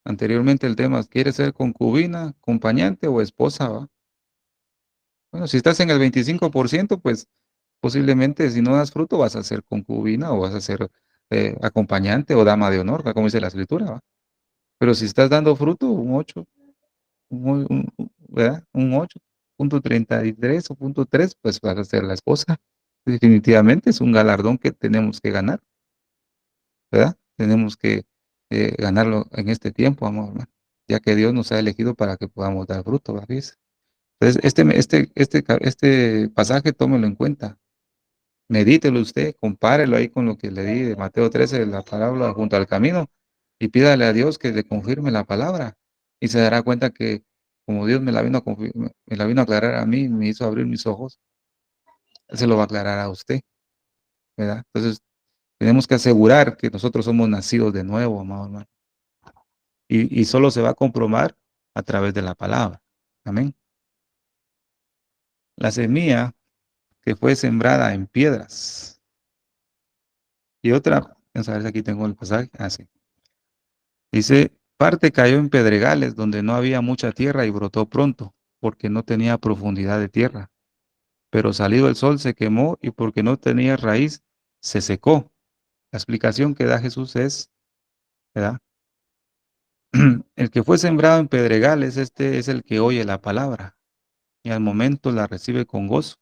anteriormente el tema, ¿quieres ser concubina, acompañante o esposa? ¿Va? Bueno, si estás en el 25%, pues posiblemente si no das fruto vas a ser concubina o vas a ser acompañante o dama de honor, como dice la escritura, ¿va? Pero si estás dando fruto, un 8, ¿verdad? Un 8.33 o punto 3, pues vas a ser la esposa. Definitivamente es un galardón que tenemos que ganar, ¿verdad? Tenemos que ganarlo en este tiempo, amor, ¿verdad? Ya que Dios nos ha elegido para que podamos dar fruto, ¿verdad? Entonces, este pasaje tómelo en cuenta. Medítelo usted, compárelo ahí con lo que le di de Mateo 13, la parábola junto al camino, y pídale a Dios que le confirme la palabra. Y se dará cuenta que como Dios me la vino a aclarar a mí, me hizo abrir mis ojos, Él se lo va a aclarar a usted, ¿verdad? Entonces, tenemos que asegurar que nosotros somos nacidos de nuevo, amado hermano. Y solo se va a comprobar a través de la palabra. Amén. La semilla que fue sembrada en piedras. Y otra, vamos a ver si aquí tengo el pasaje. Ah, sí. Dice, parte cayó en pedregales donde no había mucha tierra y brotó pronto, porque no tenía profundidad de tierra. Pero salido el sol se quemó y porque no tenía raíz, se secó. La explicación que da Jesús es, ¿verdad? El que fue sembrado en pedregales, este es el que oye la palabra y al momento la recibe con gozo,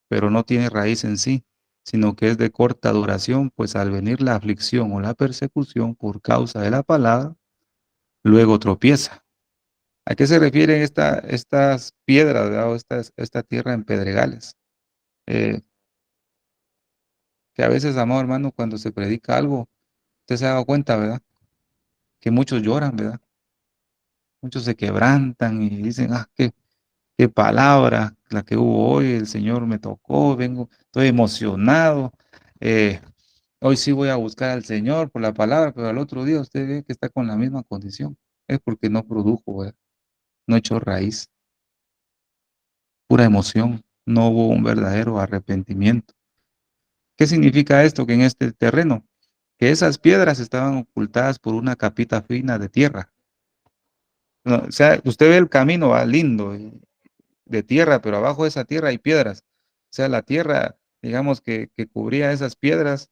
pero no tiene raíz en sí, sino que es de corta duración, pues al venir la aflicción o la persecución por causa de la palabra, luego tropieza. ¿A qué se refieren estas piedras, ¿verdad? O esta tierra en pedregales? Eh, que a veces, amado hermano, cuando se predica algo, usted se ha dado cuenta, ¿verdad? Que muchos lloran, ¿verdad? Muchos se quebrantan y dicen, qué palabra la que hubo hoy, el Señor me tocó, estoy emocionado. Hoy sí voy a buscar al Señor por la palabra, pero al otro día usted ve que está con la misma condición. Es porque no produjo, ¿verdad? No echó raíz, pura emoción. No hubo un verdadero arrepentimiento. ¿Qué significa esto? Que en este terreno, que esas piedras estaban ocultadas por una capita fina de tierra. No, o sea, usted ve el camino, va lindo, de tierra, pero abajo de esa tierra hay piedras. O sea, la tierra, digamos, que cubría esas piedras,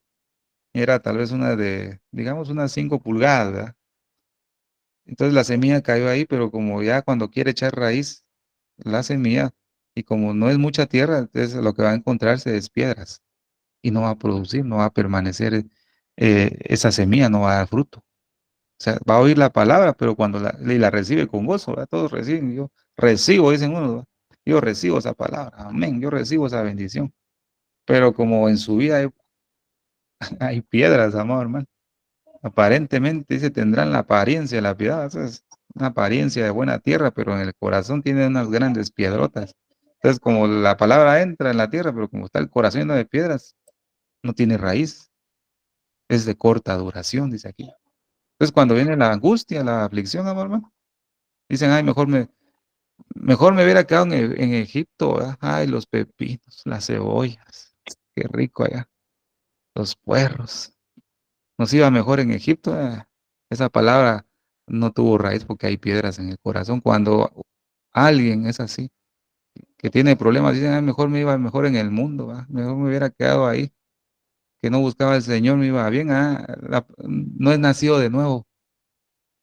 era tal vez una de, digamos, unas 5 pulgadas, ¿verdad? Entonces la semilla cayó ahí, pero como ya cuando quiere echar raíz, la semilla, y como no es mucha tierra, entonces lo que va a encontrarse es piedras, y no va a producir, no va a permanecer esa semilla, no va a dar fruto. O sea, va a oír la palabra, pero cuando la recibe con gozo, ¿verdad? Todos reciben, yo recibo, dicen unos, ¿verdad? Yo recibo esa palabra, amén, yo recibo esa bendición. Pero como en su vida hay, hay piedras, amado hermano, aparentemente dice, tendrán la apariencia de la piedad, esa es una apariencia de buena tierra, pero en el corazón tiene unas grandes piedrotas. Entonces, como la palabra entra en la tierra, pero como está el corazón lleno de piedras, no tiene raíz, es de corta duración, dice aquí. Entonces, cuando viene la angustia, la aflicción, amado hermano, dicen, ay, mejor me hubiera quedado en Egipto, ¿verdad? Ay, los pepinos, las cebollas, qué rico allá, los puerros. Nos iba mejor en Egipto. Esa palabra no tuvo raíz porque hay piedras en el corazón. Cuando alguien es así, que tiene problemas, dicen, "Ay, mejor me iba mejor en el mundo, ¿va? Mejor me hubiera quedado ahí, que no buscaba al Señor, me iba bien. No es nacido de nuevo,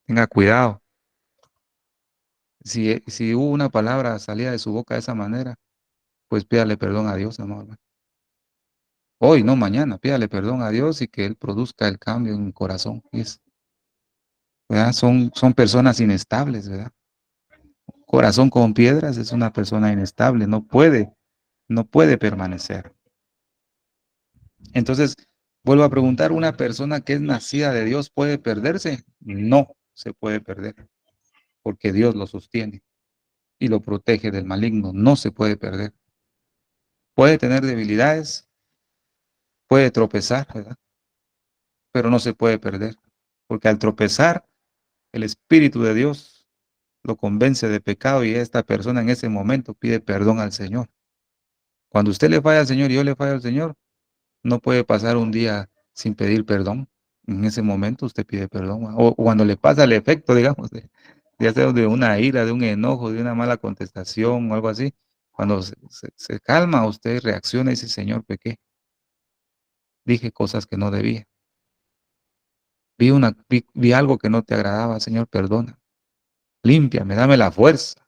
tenga cuidado. Si hubo una palabra salida de su boca de esa manera, pues pídale perdón a Dios, amor. Hoy, no mañana, pídale perdón a Dios y que Él produzca el cambio en el corazón. ¿Verdad? Son personas inestables, ¿verdad? Corazón con piedras es una persona inestable, no puede permanecer. Entonces, vuelvo a preguntar, ¿una persona que es nacida de Dios puede perderse? No se puede perder, porque Dios lo sostiene y lo protege del maligno, no se puede perder. Puede tener debilidades, puede tropezar, ¿verdad? Pero no se puede perder, porque al tropezar, el Espíritu de Dios lo convence de pecado y esta persona en ese momento pide perdón al Señor. Cuando usted le falla al Señor y yo le fallo al Señor, no puede pasar un día sin pedir perdón. En ese momento usted pide perdón. O cuando le pasa el efecto, digamos, ya sea de una ira, de un enojo, de una mala contestación o algo así. Cuando se calma, usted reacciona y dice, Señor, pequé. Dije cosas que no debía. Vi algo que no te agradaba, Señor, perdona. Límpiame, dame la fuerza.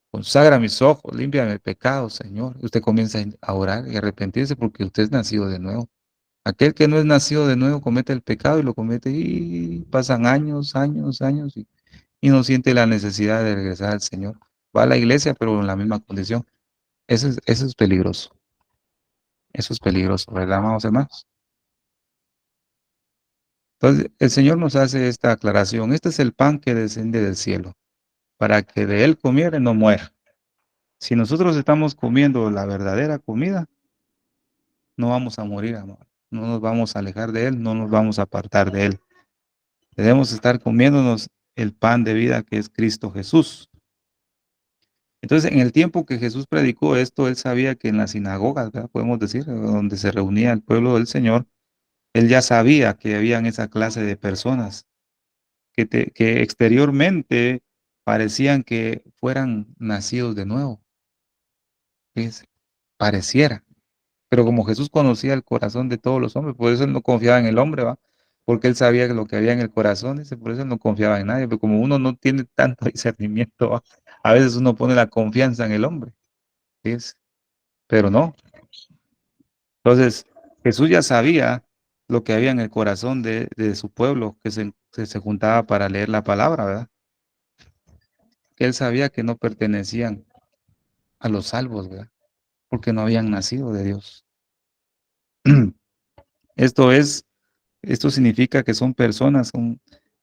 Consagra mis ojos, límpiame el pecado, Señor. Usted comienza a orar y arrepentirse porque usted es nacido de nuevo. Aquel que no es nacido de nuevo comete el pecado y lo comete y pasan años, años, años y no siente la necesidad de regresar al Señor. Va a la iglesia, pero en la misma condición. Eso es peligroso. Eso es peligroso, ¿verdad, amados hermanos? Entonces, el Señor nos hace esta aclaración. Este es el pan que desciende del cielo, para que de él comiere no muera. Si nosotros estamos comiendo la verdadera comida, no vamos a morir, amor. No nos vamos a alejar de él, no nos vamos a apartar de él. Debemos estar comiéndonos el pan de vida que es Cristo Jesús. Entonces, en el tiempo que Jesús predicó esto, él sabía que en las sinagogas, ¿verdad? Podemos decir, donde se reunía el pueblo del Señor, él ya sabía que habían esa clase de personas que exteriormente parecían que fueran nacidos de nuevo. Fíjense, pareciera. Pero como Jesús conocía el corazón de todos los hombres, por eso él no confiaba en el hombre, ¿va? Porque él sabía que lo que había en el corazón, dice, por eso él no confiaba en nadie, pero como uno no tiene tanto discernimiento, ¿va? A veces uno pone la confianza en el hombre, ¿ves? Pero no. Entonces, Jesús ya sabía lo que había en el corazón de su pueblo, que se juntaba para leer la palabra, ¿verdad? Que él sabía que no pertenecían a los salvos, ¿verdad? Porque no habían nacido de Dios. Esto es Esto significa que son personas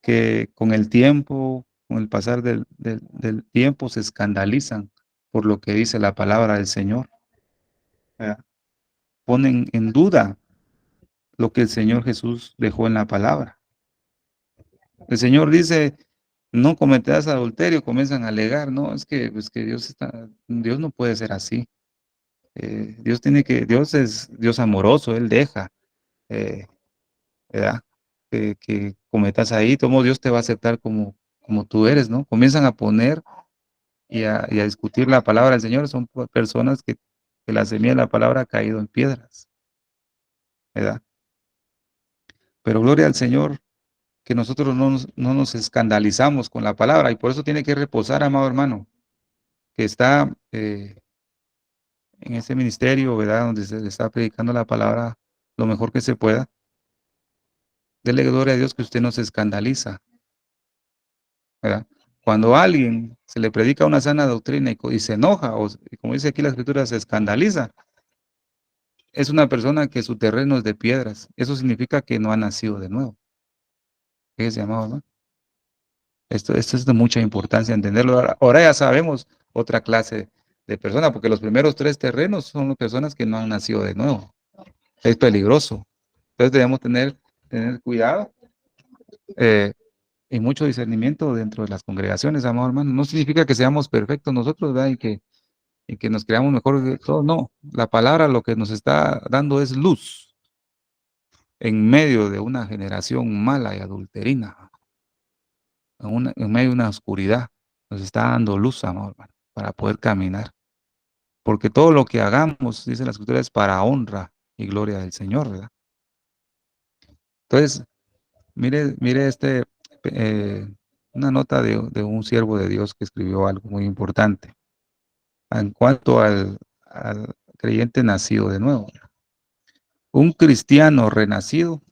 que con el tiempo, con el pasar del tiempo, se escandalizan por lo que dice la palabra del Señor. ¿Verdad? Ponen en duda lo que el Señor Jesús dejó en la palabra. El Señor dice, no cometerás adulterio, comienzan a alegar, no, es que Dios no puede ser así. Dios es Dios amoroso, Él deja, eh, ¿verdad? Que cometas ahí, todo Dios te va a aceptar como tú eres, ¿no? Comienzan a poner y a discutir la palabra del Señor, son personas que la semilla de la palabra ha caído en piedras, ¿verdad? Pero gloria al Señor, que nosotros no nos escandalizamos con la palabra y por eso tiene que reposar, amado hermano, que está en ese ministerio, ¿verdad? Donde se le está predicando la palabra lo mejor que se pueda. Dele gloria a Dios que usted no se escandaliza, ¿verdad? Cuando a alguien se le predica una sana doctrina y se enoja, o como dice aquí la escritura, se escandaliza, es una persona que su terreno es de piedras. Eso significa que no ha nacido de nuevo. Fíjese, amado, ¿no? Esto es de mucha importancia entenderlo. Ahora ya sabemos otra clase de persona, porque los primeros tres terrenos son las personas que no han nacido de nuevo. Es peligroso. Entonces debemos tener cuidado eh, y mucho discernimiento dentro de las congregaciones, amado hermano. No significa que seamos perfectos nosotros, ¿verdad? Y que nos creamos mejor que todos. No, la palabra lo que nos está dando es luz en medio de una generación mala y adulterina, en medio de una oscuridad. Nos está dando luz, amado hermano, para poder caminar. Porque todo lo que hagamos, dice la escritura, es para honra y gloria del Señor, ¿verdad? Entonces, mire eh, una nota de un siervo de Dios que escribió algo muy importante en cuanto al creyente nacido de nuevo. Un cristiano renacido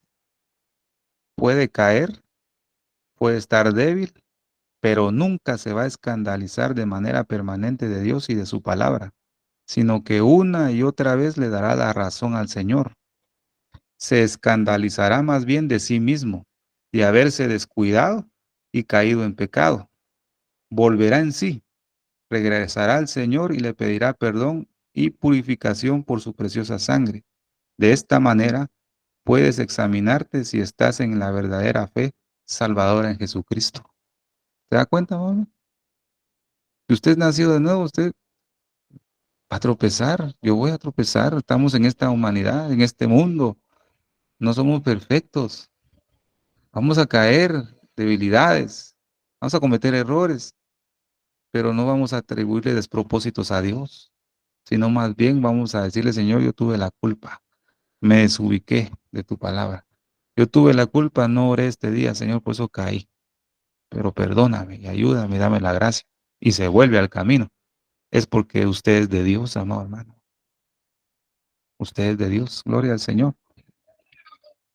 puede caer, puede estar débil, pero nunca se va a escandalizar de manera permanente de Dios y de su palabra, sino que una y otra vez le dará la razón al Señor. Se escandalizará más bien de sí mismo, de haberse descuidado y caído en pecado. Volverá en sí, regresará al Señor y le pedirá perdón y purificación por su preciosa sangre. De esta manera puedes examinarte si estás en la verdadera fe salvadora en Jesucristo. ¿Se da cuenta, mamá? Si usted es nacido de nuevo, usted va a tropezar. Yo voy a tropezar. Estamos en esta humanidad, en este mundo. No somos perfectos. Vamos a caer, debilidades. Vamos a cometer errores, pero no vamos a atribuirle despropósitos a Dios, sino más bien vamos a decirle, Señor, yo tuve la culpa. Me desubiqué de tu palabra. Yo tuve la culpa, no oré este día, Señor, por eso caí. Pero perdóname y ayúdame, dame la gracia. Y se vuelve al camino. Es porque usted es de Dios, amado hermano. Usted es de Dios. Gloria al Señor.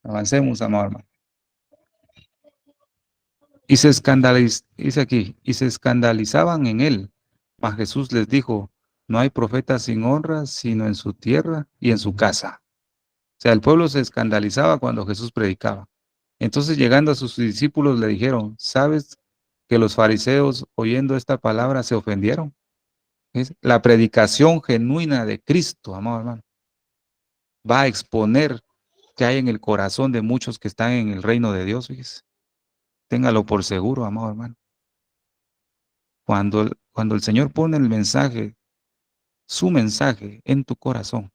Avancemos, amado hermano. Dice aquí, y se escandalizaban en él. Mas Jesús les dijo, no hay profeta sin honra, sino en su tierra y en su casa. O sea, el pueblo se escandalizaba cuando Jesús predicaba. Entonces, llegando a sus discípulos, le dijeron, ¿sabes que los fariseos, oyendo esta palabra, se ofendieron? ¿Ves? La predicación genuina de Cristo, amado hermano, va a exponer que hay en el corazón de muchos que están en el reino de Dios. Fíjese. Téngalo por seguro, amado hermano. Cuando el Señor pone el mensaje, su mensaje en tu corazón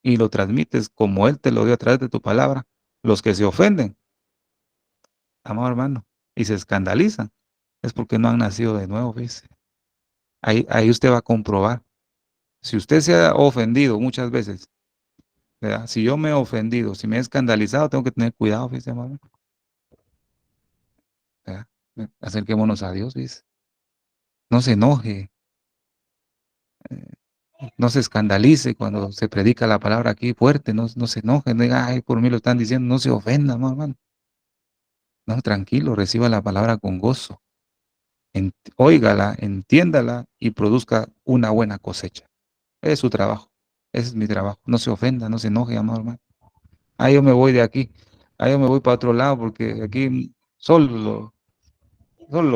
y lo transmites como Él te lo dio a través de tu palabra, los que se ofenden, amado hermano, y se escandalizan, es porque no han nacido de nuevo, ¿ves? Ahí usted va a comprobar. Si usted se ha ofendido muchas veces, ¿verdad? Si yo me he ofendido, si me he escandalizado, tengo que tener cuidado, fíjese, hermano, ¿verdad? Acerquémonos a Dios, ¿ves? No se enoje, no se escandalice cuando se predica la palabra aquí fuerte, no se enoje, no diga, ay, por mí lo están diciendo, no se ofenda, no, hermano. No, tranquilo, reciba la palabra con gozo. Óigala, entiéndala y produzca una buena cosecha. Es su trabajo. Ese es mi trabajo. No se ofenda, no se enoje, amado hermano. Ah, yo me voy de aquí. Ah, yo me voy para otro lado porque aquí solo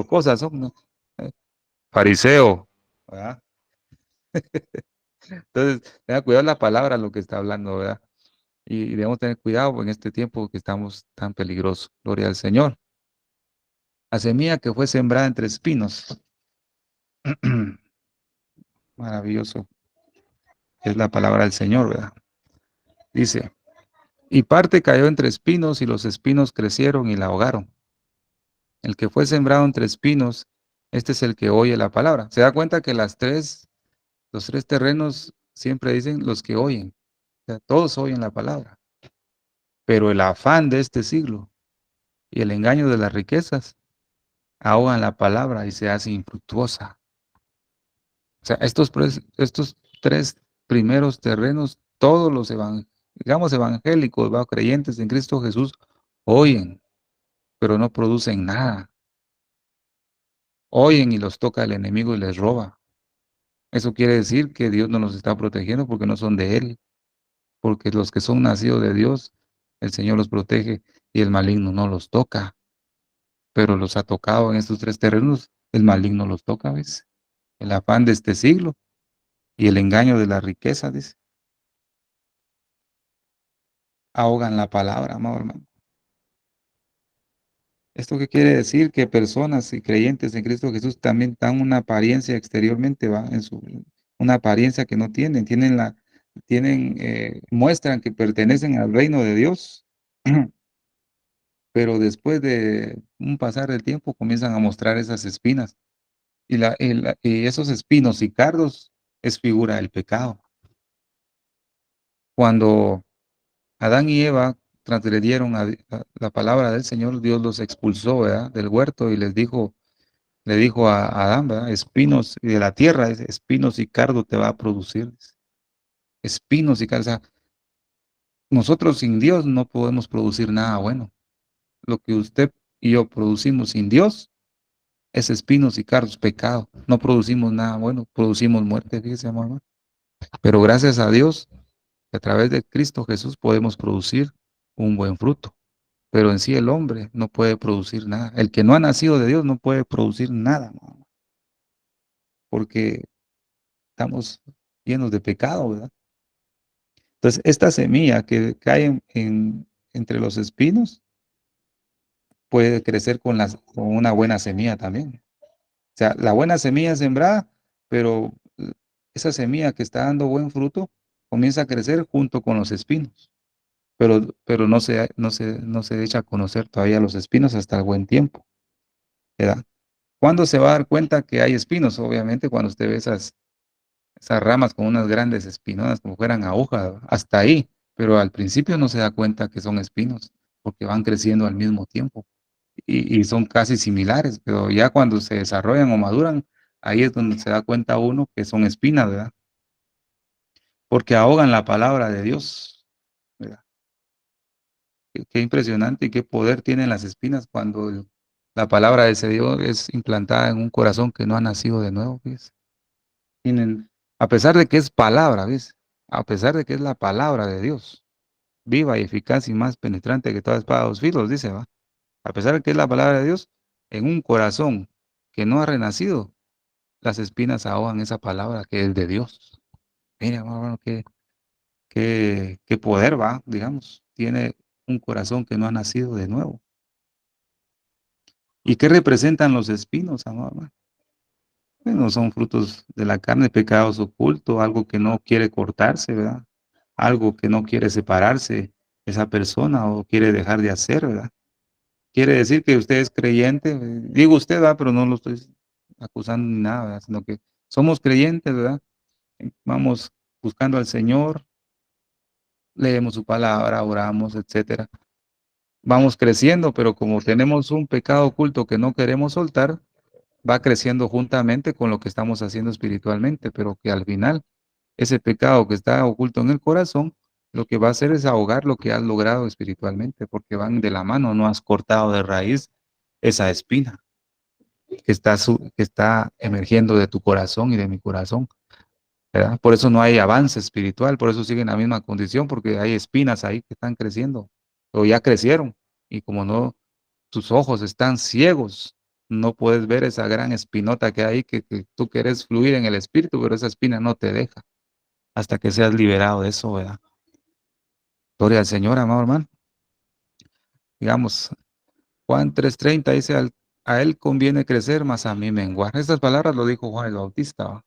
cosas son, ¿no? Eh, Fariseo. ¿Verdad? Entonces, tenga cuidado la palabra, lo que está hablando, ¿verdad? Y debemos tener cuidado en este tiempo que estamos tan peligrosos. Gloria al Señor. La semilla que fue sembrada entre espinos. Maravilloso. Es la palabra del Señor, ¿verdad? Dice, y parte cayó entre espinos y los espinos crecieron y la ahogaron. El que fue sembrado entre espinos, este es el que oye la palabra. Se da cuenta que los tres terrenos siempre dicen los que oyen. O sea, todos oyen la palabra. Pero el afán de este siglo y el engaño de las riquezas ahogan la palabra y se hace infructuosa. O sea, estos tres primeros terrenos, todos los digamos evangélicos, ¿va? Creyentes en Cristo Jesús, oyen, pero no producen nada. Oyen y los toca el enemigo y les roba. Eso quiere decir que Dios no los está protegiendo porque no son de Él, porque los que son nacidos de Dios, el Señor los protege y el maligno no los toca. Pero los ha tocado en estos tres terrenos, el maligno los toca, ¿ves? El afán de este siglo y el engaño de la riqueza, dice, ahogan la palabra, amado hermano. ¿Esto qué quiere decir? Que personas y creyentes en Cristo Jesús también dan una apariencia exteriormente, ¿va? Una apariencia que no tienen, muestran que pertenecen al reino de Dios, pero después de un pasar del tiempo comienzan a mostrar esas espinas. Y esos espinos y cardos es figura del pecado. Cuando Adán y Eva transgredieron a la palabra del Señor, Dios los expulsó, ¿verdad? Del huerto y le dijo a Adán, ¿verdad? Espinos y de la tierra, espinos y cardo te va a producir. Espinos y cardo. O sea, nosotros sin Dios no podemos producir nada bueno. Lo que usted y yo producimos sin Dios es espinos y cardos, pecado. No producimos nada bueno, producimos muerte, fíjese, amor, hermano. Pero gracias a Dios, a través de Cristo Jesús podemos producir un buen fruto. Pero en sí el hombre no puede producir nada. El que no ha nacido de Dios no puede producir nada, ¿no? Porque estamos llenos de pecado, ¿verdad? Entonces, esta semilla que cae entre los espinos puede crecer con una buena semilla también. O sea, la buena semilla sembrada, pero esa semilla que está dando buen fruto comienza a crecer junto con los espinos. Pero no se echa a conocer todavía los espinos hasta el buen tiempo, ¿verdad? ¿Cuándo se va a dar cuenta que hay espinos? Obviamente cuando usted ve esas ramas con unas grandes espinonas como fueran agujas, ¿verdad? Hasta ahí, pero al principio no se da cuenta que son espinos, porque van creciendo al mismo tiempo y son casi similares, pero ya cuando se desarrollan o maduran, ahí es donde se da cuenta uno que son espinas, ¿verdad? Porque ahogan la palabra de Dios, ¿verdad? Qué impresionante y qué poder tienen las espinas cuando la palabra de ese Dios es implantada en un corazón que no ha nacido de nuevo, ¿ves? A pesar de que es palabra, ¿ves? A pesar de que es la palabra de Dios, viva y eficaz y más penetrante que toda espada de dos filos, dice, ¿va? A pesar de que es la palabra de Dios, en un corazón que no ha renacido, las espinas ahogan esa palabra que es de Dios. Mira, hermano, qué poder va, digamos, tiene un corazón que no ha nacido de nuevo. ¿Y qué representan los espinos, amado hermano? Bueno, son frutos de la carne, pecados ocultos, algo que no quiere cortarse, ¿verdad? Algo que no quiere separarse esa persona o quiere dejar de hacer, ¿verdad? Quiere decir que usted es creyente, digo usted, ¿verdad? Pero no lo estoy acusando ni nada, ¿verdad? Sino que somos creyentes, ¿verdad? Vamos buscando al Señor, leemos su palabra, oramos, etcétera. Vamos creciendo, pero como tenemos un pecado oculto que no queremos soltar, va creciendo juntamente con lo que estamos haciendo espiritualmente, pero que al final ese pecado que está oculto en el corazón, lo que va a hacer es ahogar lo que has logrado espiritualmente, porque van de la mano, no has cortado de raíz esa espina que está emergiendo de tu corazón y de mi corazón, ¿verdad? Por eso no hay avance espiritual, por eso siguen en la misma condición, porque hay espinas ahí que están creciendo, o ya crecieron, y como no, tus ojos están ciegos, no puedes ver esa gran espinota que hay ahí, que tú quieres fluir en el espíritu, pero esa espina no te deja hasta que seas liberado de eso, ¿verdad? Gloria al Señor, amado hermano. Digamos, Juan 3:30 dice, a él conviene crecer, mas a mí menguar. Estas palabras lo dijo Juan el Bautista, ¿va?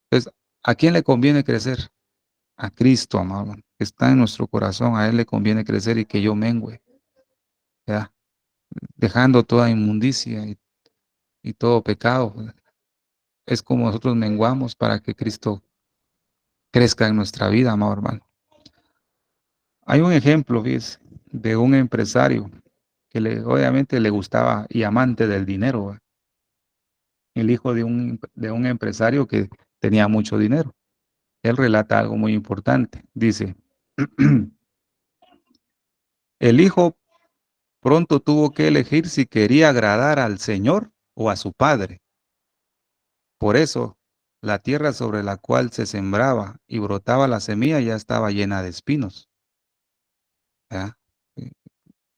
Entonces, ¿a quién le conviene crecer? A Cristo, amado hermano, que está en nuestro corazón. A él le conviene crecer y que yo mengüe, ¿ya? Dejando toda inmundicia y todo pecado. Es como nosotros menguamos para que Cristo crezca en nuestra vida, amado hermano. Hay un ejemplo, fíjese, de un empresario que obviamente le gustaba y amante del dinero, ¿va? El hijo de un empresario que tenía mucho dinero. Él relata algo muy importante. Dice, el hijo pronto tuvo que elegir si quería agradar al Señor o a su padre. Por eso, la tierra sobre la cual se sembraba y brotaba la semilla ya estaba llena de espinos. ¿Ya?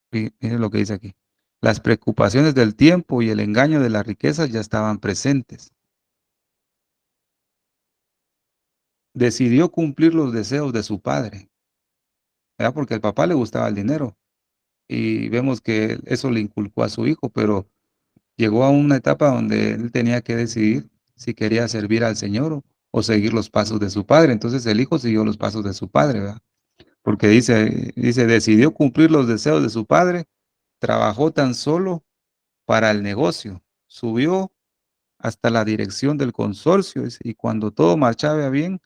Miren lo que dice aquí. Las preocupaciones del tiempo y el engaño de las riquezas ya estaban presentes. Decidió cumplir los deseos de su padre, ¿verdad? Porque al papá le gustaba el dinero y vemos que eso le inculcó a su hijo, pero llegó a una etapa donde él tenía que decidir si quería servir al Señor o seguir los pasos de su padre. Entonces el hijo siguió los pasos de su padre, ¿verdad? Porque decidió cumplir los deseos de su padre, trabajó tan solo para el negocio, subió hasta la dirección del consorcio y cuando todo marchaba bien,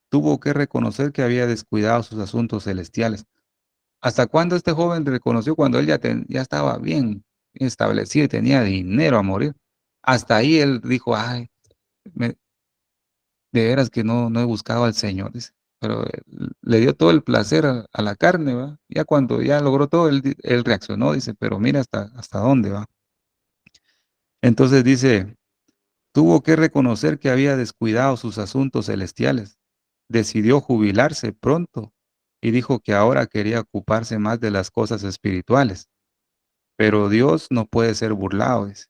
tuvo que reconocer que había descuidado sus asuntos celestiales. ¿Hasta cuándo este joven reconoció cuando él ya estaba bien establecido y tenía dinero a morir? Hasta ahí él dijo, ay, me- de veras que no he buscado al Señor, dice. Pero le dio todo el placer a la carne, ¿va? Ya cuando ya logró todo, él reaccionó, dice, pero mira hasta dónde va. Entonces dice, tuvo que reconocer que había descuidado sus asuntos celestiales. Decidió jubilarse pronto y dijo que ahora quería ocuparse más de las cosas espirituales. Pero Dios no puede ser burlado, dice.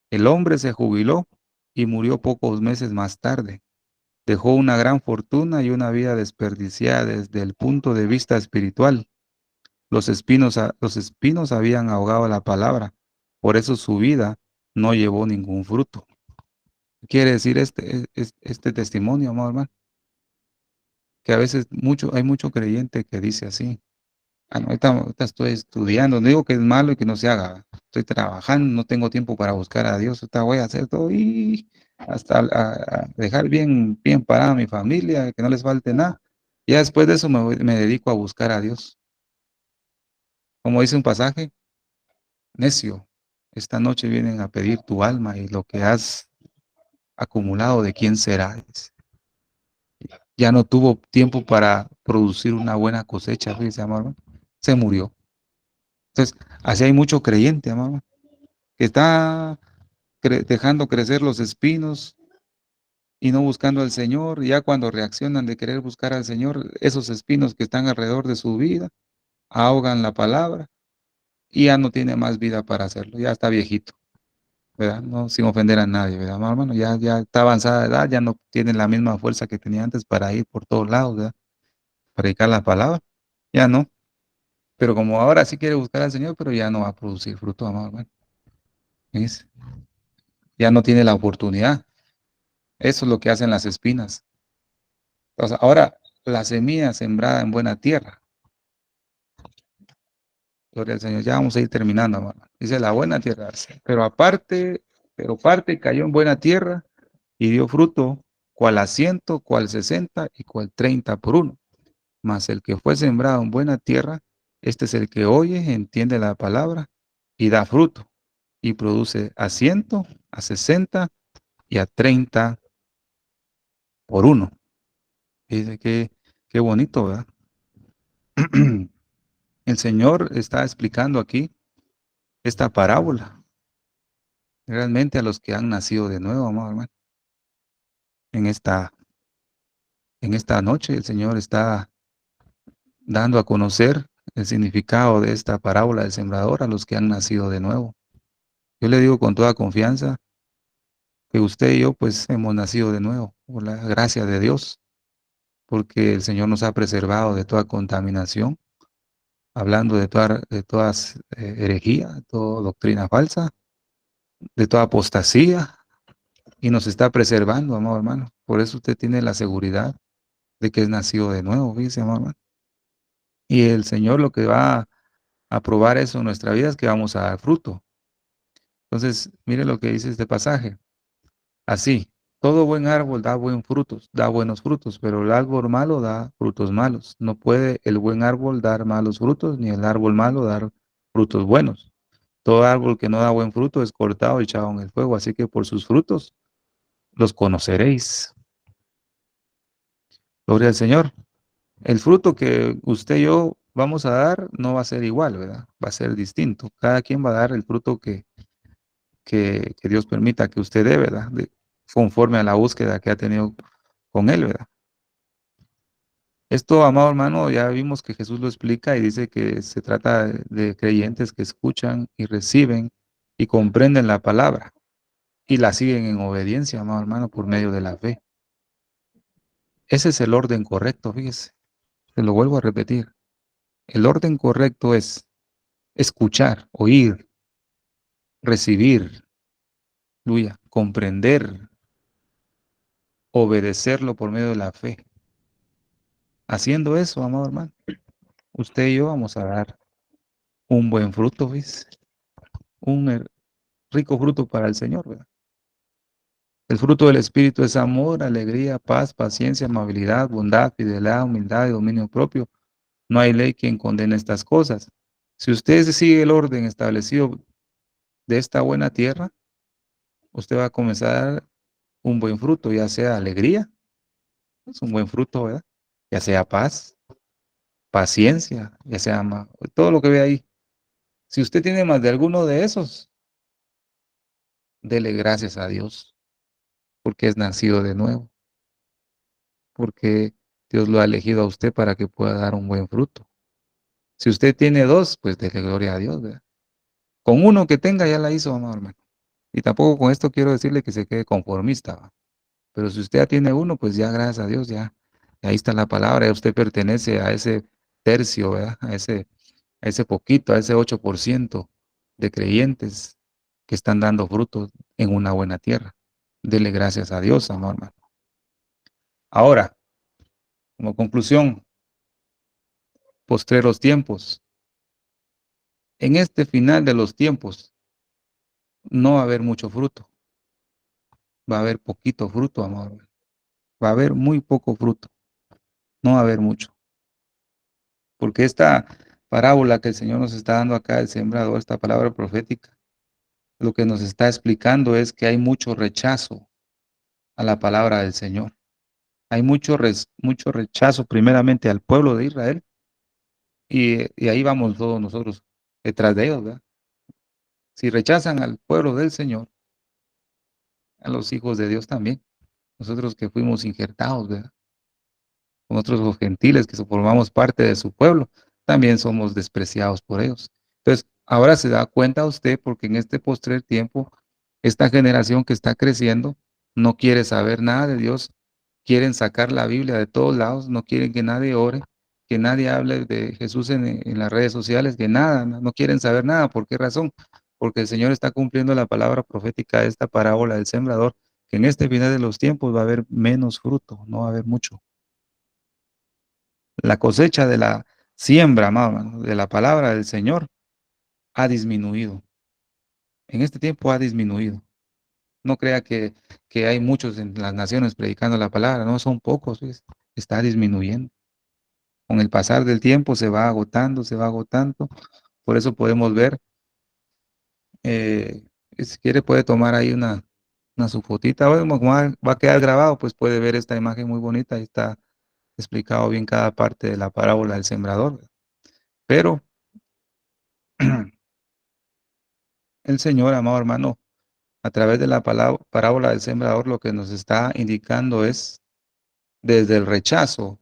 El hombre se jubiló y murió pocos meses más tarde. Dejó una gran fortuna y una vida desperdiciada desde el punto de vista espiritual. Los espinos habían ahogado la palabra, por eso su vida no llevó ningún fruto. Quiere decir este testimonio, amado hermano, que a veces hay mucho creyente que dice así. Ah, no, ahorita estoy estudiando, no digo que es malo y que no se haga. Estoy trabajando, no tengo tiempo para buscar a Dios. Ahorita voy a hacer todo y hasta a dejar bien parada a mi familia, que no les falte nada. Ya después de eso me dedico a buscar a Dios. Como dice un pasaje, necio, esta noche vienen a pedir tu alma y lo que has acumulado, ¿de quién será? Dice. Ya no tuvo tiempo para producir una buena cosecha, fíjese, amado. Se murió. Entonces, así hay mucho creyente, amado, que está dejando crecer los espinos y no buscando al Señor. Ya cuando reaccionan de querer buscar al Señor, esos espinos que están alrededor de su vida ahogan la palabra y ya no tiene más vida para hacerlo. Ya está viejito, ¿verdad? No, sin ofender a nadie, ¿verdad, hermano? Ya está avanzada de edad, ya no tiene la misma fuerza que tenía antes para ir por todos lados, ¿verdad? Predicar la palabra. Ya no. Pero como ahora sí quiere buscar al Señor, pero ya no va a producir fruto, amado hermano. ¿Ves? Ya no tiene la oportunidad. Eso es lo que hacen las espinas. Entonces, ahora, la semilla sembrada en buena tierra. Gloria al Señor. Ya vamos a ir terminando, hermano. Dice la buena tierra. Pero parte y cayó en buena tierra y dio fruto, cual a 100, cual 60 y cual 30 por uno. Mas el que fue sembrado en buena tierra, este es el que oye, entiende la palabra y da fruto. Y produce a 100, a 60 y a 30 por uno. Dice que qué bonito, ¿verdad? El Señor está explicando aquí esta parábola realmente a los que han nacido de nuevo, amado hermano. En esta, en esta noche el Señor está dando a conocer el significado de esta parábola del sembrador a los que han nacido de nuevo. Yo le digo con toda confianza que usted y yo pues hemos nacido de nuevo por la gracia de Dios, porque el Señor nos ha preservado de toda contaminación hablando de todas herejía, de toda doctrina falsa, de toda apostasía, y nos está preservando, amado hermano. Por eso usted tiene la seguridad de que es nacido de nuevo, fíjese, amado hermano. Y el Señor lo que va a probar eso en nuestra vida es que vamos a dar fruto. Entonces, mire lo que dice este pasaje. Así, todo buen árbol da buen frutos, da buenos frutos, pero el árbol malo da frutos malos. No puede el buen árbol dar malos frutos, ni el árbol malo dar frutos buenos. Todo árbol que no da buen fruto es cortado y echado en el fuego, así que por sus frutos los conoceréis. Gloria al Señor. El fruto que usted y yo vamos a dar no va a ser igual, ¿verdad? Va a ser distinto. Cada quien va a dar el fruto que Dios permita que usted dé, ¿verdad? Conforme a la búsqueda que ha tenido con Él, ¿verdad? Esto, amado hermano, ya vimos que Jesús lo explica y dice que se trata de creyentes que escuchan y reciben y comprenden la palabra y la siguen en obediencia, amado hermano, por medio de la fe. Ese es el orden correcto, fíjese. Se lo vuelvo a repetir. El orden correcto es escuchar, oír, recibir, aleluya, comprender, obedecerlo por medio de la fe. Haciendo eso, amado hermano, usted y yo vamos a dar un buen fruto, ¿ves? Un rico fruto para el Señor, ¿verdad? El fruto del Espíritu es amor, alegría, paz, paciencia, amabilidad, bondad, fidelidad, humildad y dominio propio. No hay ley quien condene estas cosas. Si usted sigue el orden establecido de esta buena tierra, usted va a comenzar un buen fruto, ya sea alegría, es un buen fruto, ¿verdad? Ya sea paz, paciencia, ya sea todo lo que ve ahí. Si usted tiene más de alguno de esos, dele gracias a Dios, porque es nacido de nuevo, porque Dios lo ha elegido a usted para que pueda dar un buen fruto. Si usted tiene dos, pues dele gloria a Dios, ¿verdad? Con uno que tenga ya la hizo, amado hermano. Y tampoco con esto quiero decirle que se quede conformista, ¿va? Pero si usted ya tiene uno, pues ya gracias a Dios, ya ahí está la palabra, ya usted pertenece a ese tercio, ¿verdad? A ese poquito, a ese 8% de creyentes que están dando frutos en una buena tierra. Dele gracias a Dios, amado hermano. Ahora, como conclusión, postreros tiempos. En este final de los tiempos no va a haber mucho fruto, va a haber poquito fruto, amado hermano. Va a haber muy poco fruto, no va a haber mucho. Porque esta parábola que el Señor nos está dando acá, el sembrador, esta palabra profética, lo que nos está explicando es que hay mucho rechazo a la palabra del Señor. Hay mucho rechazo primeramente al pueblo de Israel y ahí vamos todos nosotros detrás de ellos, ¿verdad? Si rechazan al pueblo del Señor, a los hijos de Dios también, nosotros que fuimos injertados, ¿verdad? Nosotros los gentiles que formamos parte de su pueblo, también somos despreciados por ellos. Entonces, ahora se da cuenta usted porque en este postrer tiempo, esta generación que está creciendo no quiere saber nada de Dios, quieren sacar la Biblia de todos lados, no quieren que nadie ore, que nadie hable de Jesús en las redes sociales, que nada, no quieren saber nada. ¿Por qué razón? Porque el Señor está cumpliendo la palabra profética de esta parábola del sembrador, que en este final de los tiempos va a haber menos fruto, no va a haber mucho. La cosecha de la siembra, amado hermano, de la palabra del Señor ha disminuido. En este tiempo ha disminuido. No crea que hay muchos en las naciones predicando la palabra, no, son pocos, ¿ves? Está disminuyendo. Con el pasar del tiempo se va agotando, se va agotando. Por eso podemos ver, si quiere puede tomar ahí una su fotita, bueno, como va a quedar grabado, pues puede ver esta imagen muy bonita, ahí está explicado bien cada parte de la parábola del sembrador. Pero el Señor, amado hermano, a través de la parábola del sembrador, lo que nos está indicando es desde el rechazo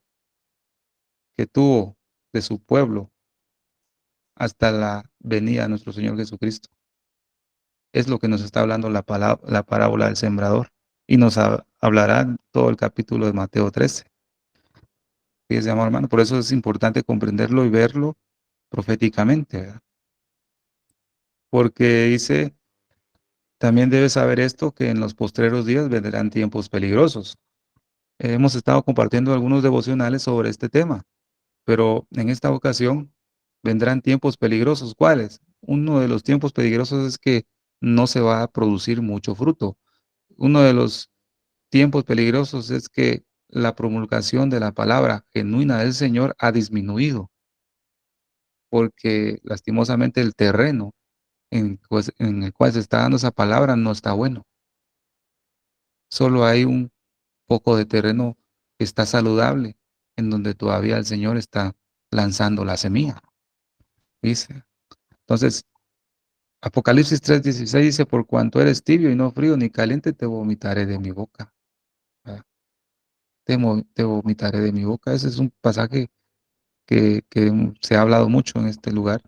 que tuvo de su pueblo hasta la venida de nuestro Señor Jesucristo. Es lo que nos está hablando la parábola del sembrador. Y nos hablará en todo el capítulo de Mateo 13. Fíjese, amado hermano, por eso es importante comprenderlo y verlo proféticamente, ¿verdad? Porque dice, también debes saber esto, que en los postreros días vendrán tiempos peligrosos. Hemos estado compartiendo algunos devocionales sobre este tema, pero en esta ocasión vendrán tiempos peligrosos. ¿Cuáles? Uno de los tiempos peligrosos es que no se va a producir mucho fruto. Uno de los tiempos peligrosos es que la promulgación de la palabra genuina del Señor ha disminuido, porque lastimosamente el terreno en el cual se está dando esa palabra no está bueno. Solo hay un poco de terreno que está saludable, en donde todavía el Señor está lanzando la semilla, dice. Entonces, Apocalipsis 3:16 dice, por cuanto eres tibio y no frío ni caliente, te vomitaré de mi boca. ¿Verdad? Te vomitaré de mi boca. Ese es un pasaje que se ha hablado mucho en este lugar.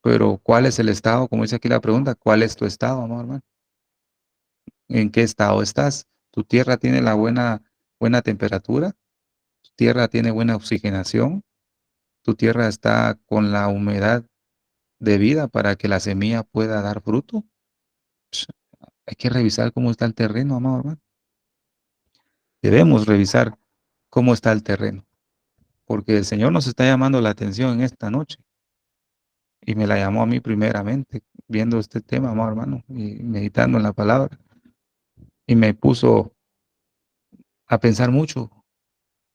Pero ¿cuál es el estado? Como dice aquí la pregunta, ¿cuál es tu estado, amor hermano? ¿En qué estado estás? ¿Tu tierra tiene la buena temperatura? ¿Tu tierra tiene buena oxigenación? ¿Tu tierra está con la humedad debida para que la semilla pueda dar fruto? Ps, Hay que revisar cómo está el terreno, amado hermano. Debemos revisar cómo está el terreno, porque el Señor nos está llamando la atención en esta noche y me la llamó a mí primeramente, viendo este tema, amado hermano, y meditando en la palabra, y me puso a pensar mucho.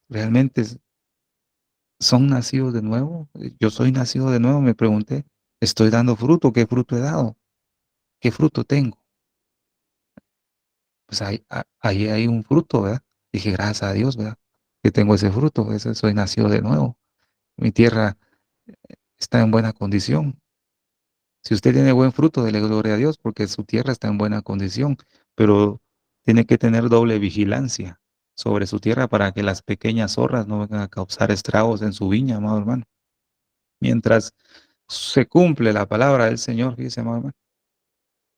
¿Realmente son nacidos de nuevo? Yo soy nacido de nuevo, me pregunté. ¿Estoy dando fruto? ¿Qué fruto he dado? ¿Qué fruto tengo? Pues ahí hay un fruto, ¿verdad? Dije, gracias a Dios, ¿verdad? Que tengo ese fruto, soy nacido de nuevo. Mi tierra está en buena condición. Si usted tiene buen fruto, dele gloria a Dios, porque su tierra está en buena condición, pero tiene que tener doble vigilancia sobre su tierra para que las pequeñas zorras no vengan a causar estragos en su viña, amado hermano. Mientras se cumple la palabra del Señor, fíjese, amado hermano.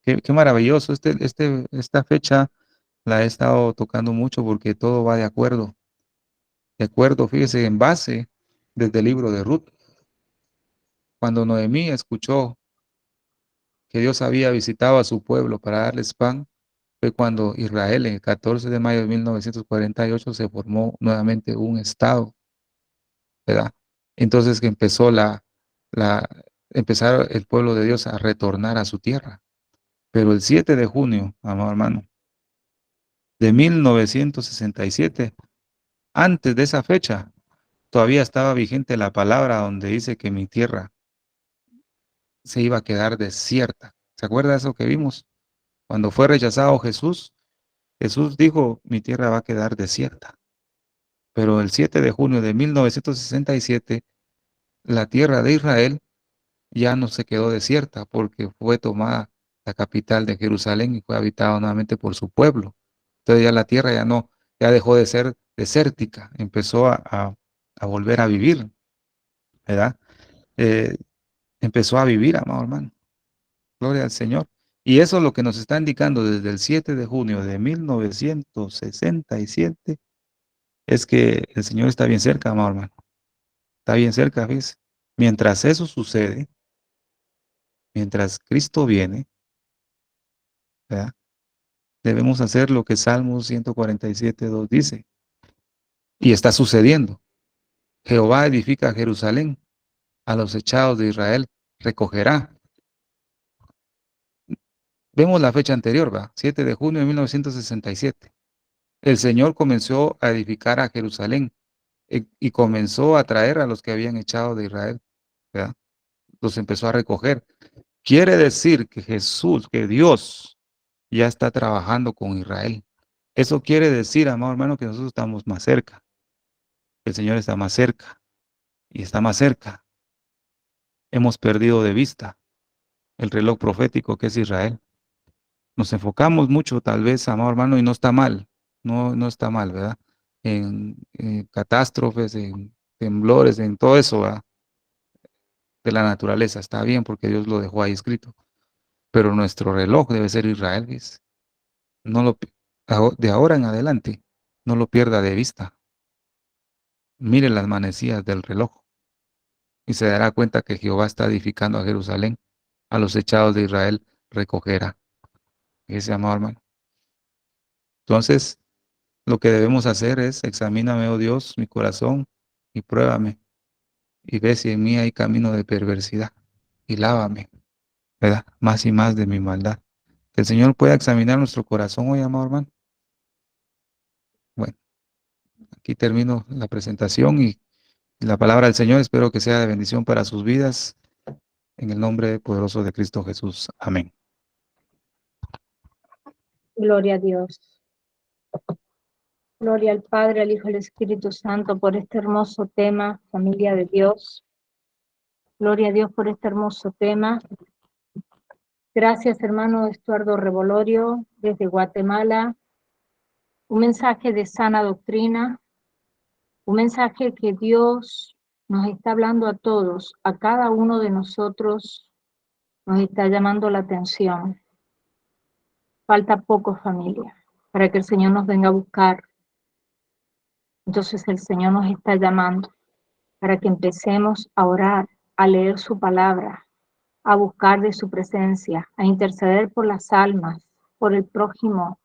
Qué maravilloso. Esta fecha la he estado tocando mucho porque todo va de acuerdo. De acuerdo, fíjese, en base desde el libro de Ruth. Cuando Noemí escuchó que Dios había visitado a su pueblo para darles pan, fue cuando Israel, en el 14 de mayo de 1948, se formó nuevamente un estado, ¿verdad? Entonces que la, empezaron el pueblo de Dios a retornar a su tierra. Pero el 7 de junio, amado hermano, de 1967, antes de esa fecha, todavía estaba vigente la palabra donde dice que mi tierra se iba a quedar desierta. ¿Se acuerda de eso que vimos? Cuando fue rechazado Jesús, Jesús dijo, mi tierra va a quedar desierta. Pero el 7 de junio de 1967, la tierra de Israel ya no se quedó desierta porque fue tomada la capital de Jerusalén y fue habitada nuevamente por su pueblo. Entonces ya la tierra ya dejó de ser desértica, empezó a volver a vivir, ¿verdad? Eh, Empezó a vivir, amado hermano. Gloria al Señor. Y eso es lo que nos está indicando desde el 7 de junio de 1967, es que el Señor está bien cerca, amado hermano. Está bien cerca, ¿ves? Mientras eso sucede, mientras Cristo viene, ¿verdad? Debemos hacer lo que Salmos 147:2 dice. Y está sucediendo. Jehová edifica Jerusalén, a los echados de Israel recogerá. Vemos la fecha anterior, ¿va? 7 de junio de 1967. El Señor comenzó a edificar a Jerusalén y comenzó a traer a los que habían echado de Israel, ¿verdad? Los empezó a recoger. Quiere decir que Jesús, que Dios ya está trabajando con Israel. Eso quiere decir, amado hermano, que nosotros estamos más cerca. El Señor está más cerca y está más cerca. Hemos perdido de vista el reloj profético que es Israel. Nos enfocamos mucho, tal vez, amado hermano, y no está mal. No está mal, ¿verdad? En catástrofes, en temblores, en todo eso, ¿verdad? De la naturaleza. Está bien porque Dios lo dejó ahí escrito. Pero nuestro reloj debe ser Israel, ¿ves? No lo, de ahora en adelante, no lo pierda de vista. Mire las manecillas del reloj. y se dará cuenta que Jehová está edificando a Jerusalén, a los echados de Israel recogerá. Ese amado hermano. Entonces, lo que debemos hacer es, examíname, oh Dios, mi corazón, y pruébame, y ve si en mí hay camino de perversidad, y lávame, ¿verdad? Más y más de mi maldad. Que el Señor pueda examinar nuestro corazón hoy, amado hermano. Bueno, aquí termino la presentación y la palabra del Señor. Espero que sea de bendición para sus vidas. En el nombre poderoso de Cristo Jesús. Amén. Gloria a Dios. Gloria al Padre, al Hijo y al Espíritu Santo por este hermoso tema, familia de Dios. Gloria a Dios por este hermoso tema. Gracias, hermano Estuardo Revolorio, desde Guatemala. Un mensaje de sana doctrina, un mensaje que Dios nos está hablando a todos, a cada uno de nosotros nos está llamando la atención. Falta poco, familia, para que el Señor nos venga a buscar. Entonces el Señor nos está llamando para que empecemos a orar, a leer su palabra, a buscar de su presencia, a interceder por las almas, por el prójimo,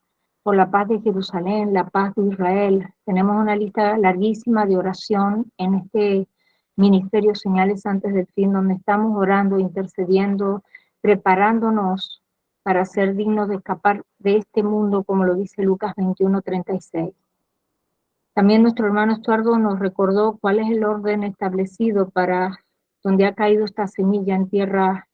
por la paz de Jerusalén, la paz de Israel. Tenemos una lista larguísima de oración en este ministerio Señales Antes del Fin, donde estamos orando, intercediendo, preparándonos para ser dignos de escapar de este mundo, como lo dice Lucas 21:36. También nuestro hermano Estuardo nos recordó cuál es el orden establecido para donde ha caído esta semilla en tierra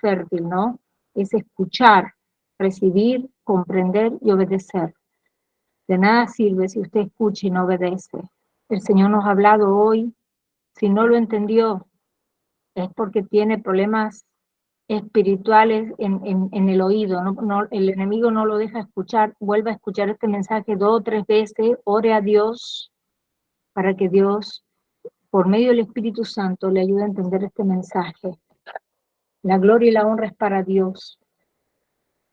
fértil, ¿no? Es escuchar, recibir, comprender y obedecer. De nada sirve si usted escucha y no obedece. El Señor nos ha hablado hoy. Si no lo entendió, es porque tiene problemas espirituales en el oído. El enemigo no lo deja escuchar. Vuelva a escuchar este mensaje 2 o 3 veces. Ore a Dios para que Dios, por medio del Espíritu Santo, le ayude a entender este mensaje. La gloria y la honra es para Dios.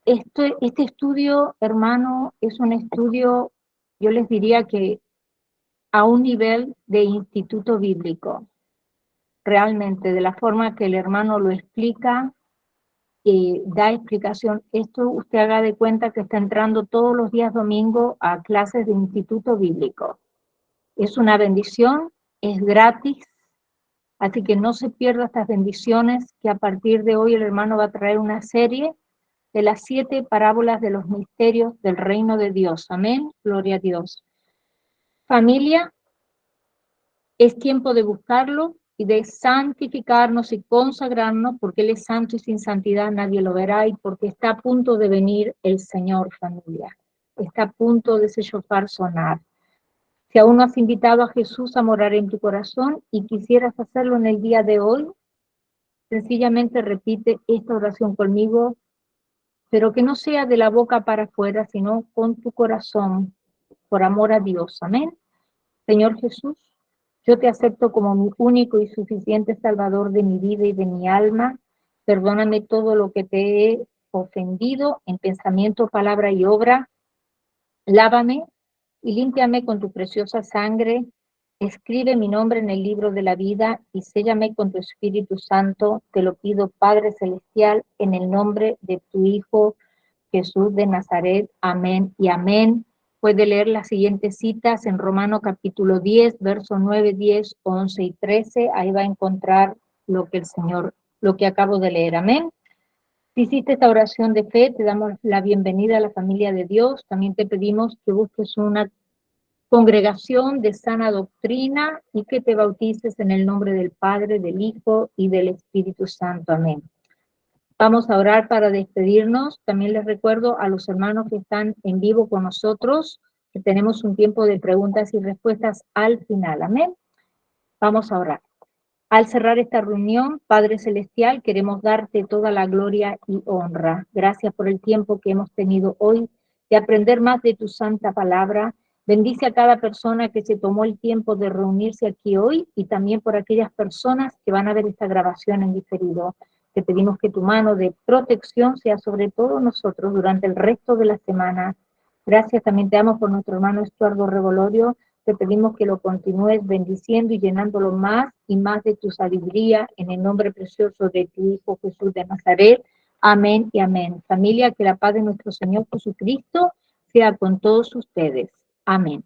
Este estudio, hermano, es un estudio, yo les diría que a un nivel de instituto bíblico, realmente, de la forma que el hermano lo explica, da explicación. Esto usted haga de cuenta que está entrando todos los días domingo a clases de instituto bíblico. Es una bendición, es gratis, así que no se pierda estas bendiciones, que a partir de hoy el hermano va a traer una serie de las 7 parábolas de los misterios del reino de Dios. Amén, gloria a Dios. Familia, es tiempo de buscarlo y de santificarnos y consagrarnos, porque Él es santo y sin santidad nadie lo verá, y porque está a punto de venir el Señor, familia. Está a punto de ese shofar sonar. Si aún no has invitado a Jesús a morar en tu corazón y quisieras hacerlo en el día de hoy, sencillamente repite esta oración conmigo, pero que no sea de la boca para afuera, sino con tu corazón, por amor a Dios. Amén. Señor Jesús, yo te acepto como mi único y suficiente Salvador de mi vida y de mi alma. Perdóname todo lo que te he ofendido en pensamiento, palabra y obra. Lávame y límpiame con tu preciosa sangre. Escribe mi nombre en el libro de la vida y séllame con tu Espíritu Santo. Te lo pido, Padre Celestial, en el nombre de tu Hijo Jesús de Nazaret. Amén y amén. Puede leer las siguientes citas en Romano capítulo 10, versos 9, 10, 11 y 13. Ahí va a encontrar lo que acabo de leer. Amén. Si hiciste esta oración de fe, te damos la bienvenida a la familia de Dios. También te pedimos que busques una congregación de sana doctrina y que te bautices en el nombre del Padre, del Hijo y del Espíritu Santo. Amén. Vamos a orar para despedirnos. También les recuerdo a los hermanos que están en vivo con nosotros que tenemos un tiempo de preguntas y respuestas al final. Amén. Vamos a orar. Al cerrar esta reunión, Padre Celestial, queremos darte toda la gloria y honra. Gracias por el tiempo que hemos tenido hoy de aprender más de tu santa palabra. Bendice a cada persona que se tomó el tiempo de reunirse aquí hoy y también por aquellas personas que van a ver esta grabación en diferido. Te pedimos que tu mano de protección sea sobre todos nosotros durante el resto de la semana. Gracias, también te damos por nuestro hermano Estuardo Revolorio, te pedimos que lo continúes bendiciendo y llenándolo más y más de tu sabiduría en el nombre precioso de tu Hijo Jesús de Nazaret. Amén y amén. Familia, que la paz de nuestro Señor Jesucristo sea con todos ustedes. Amén.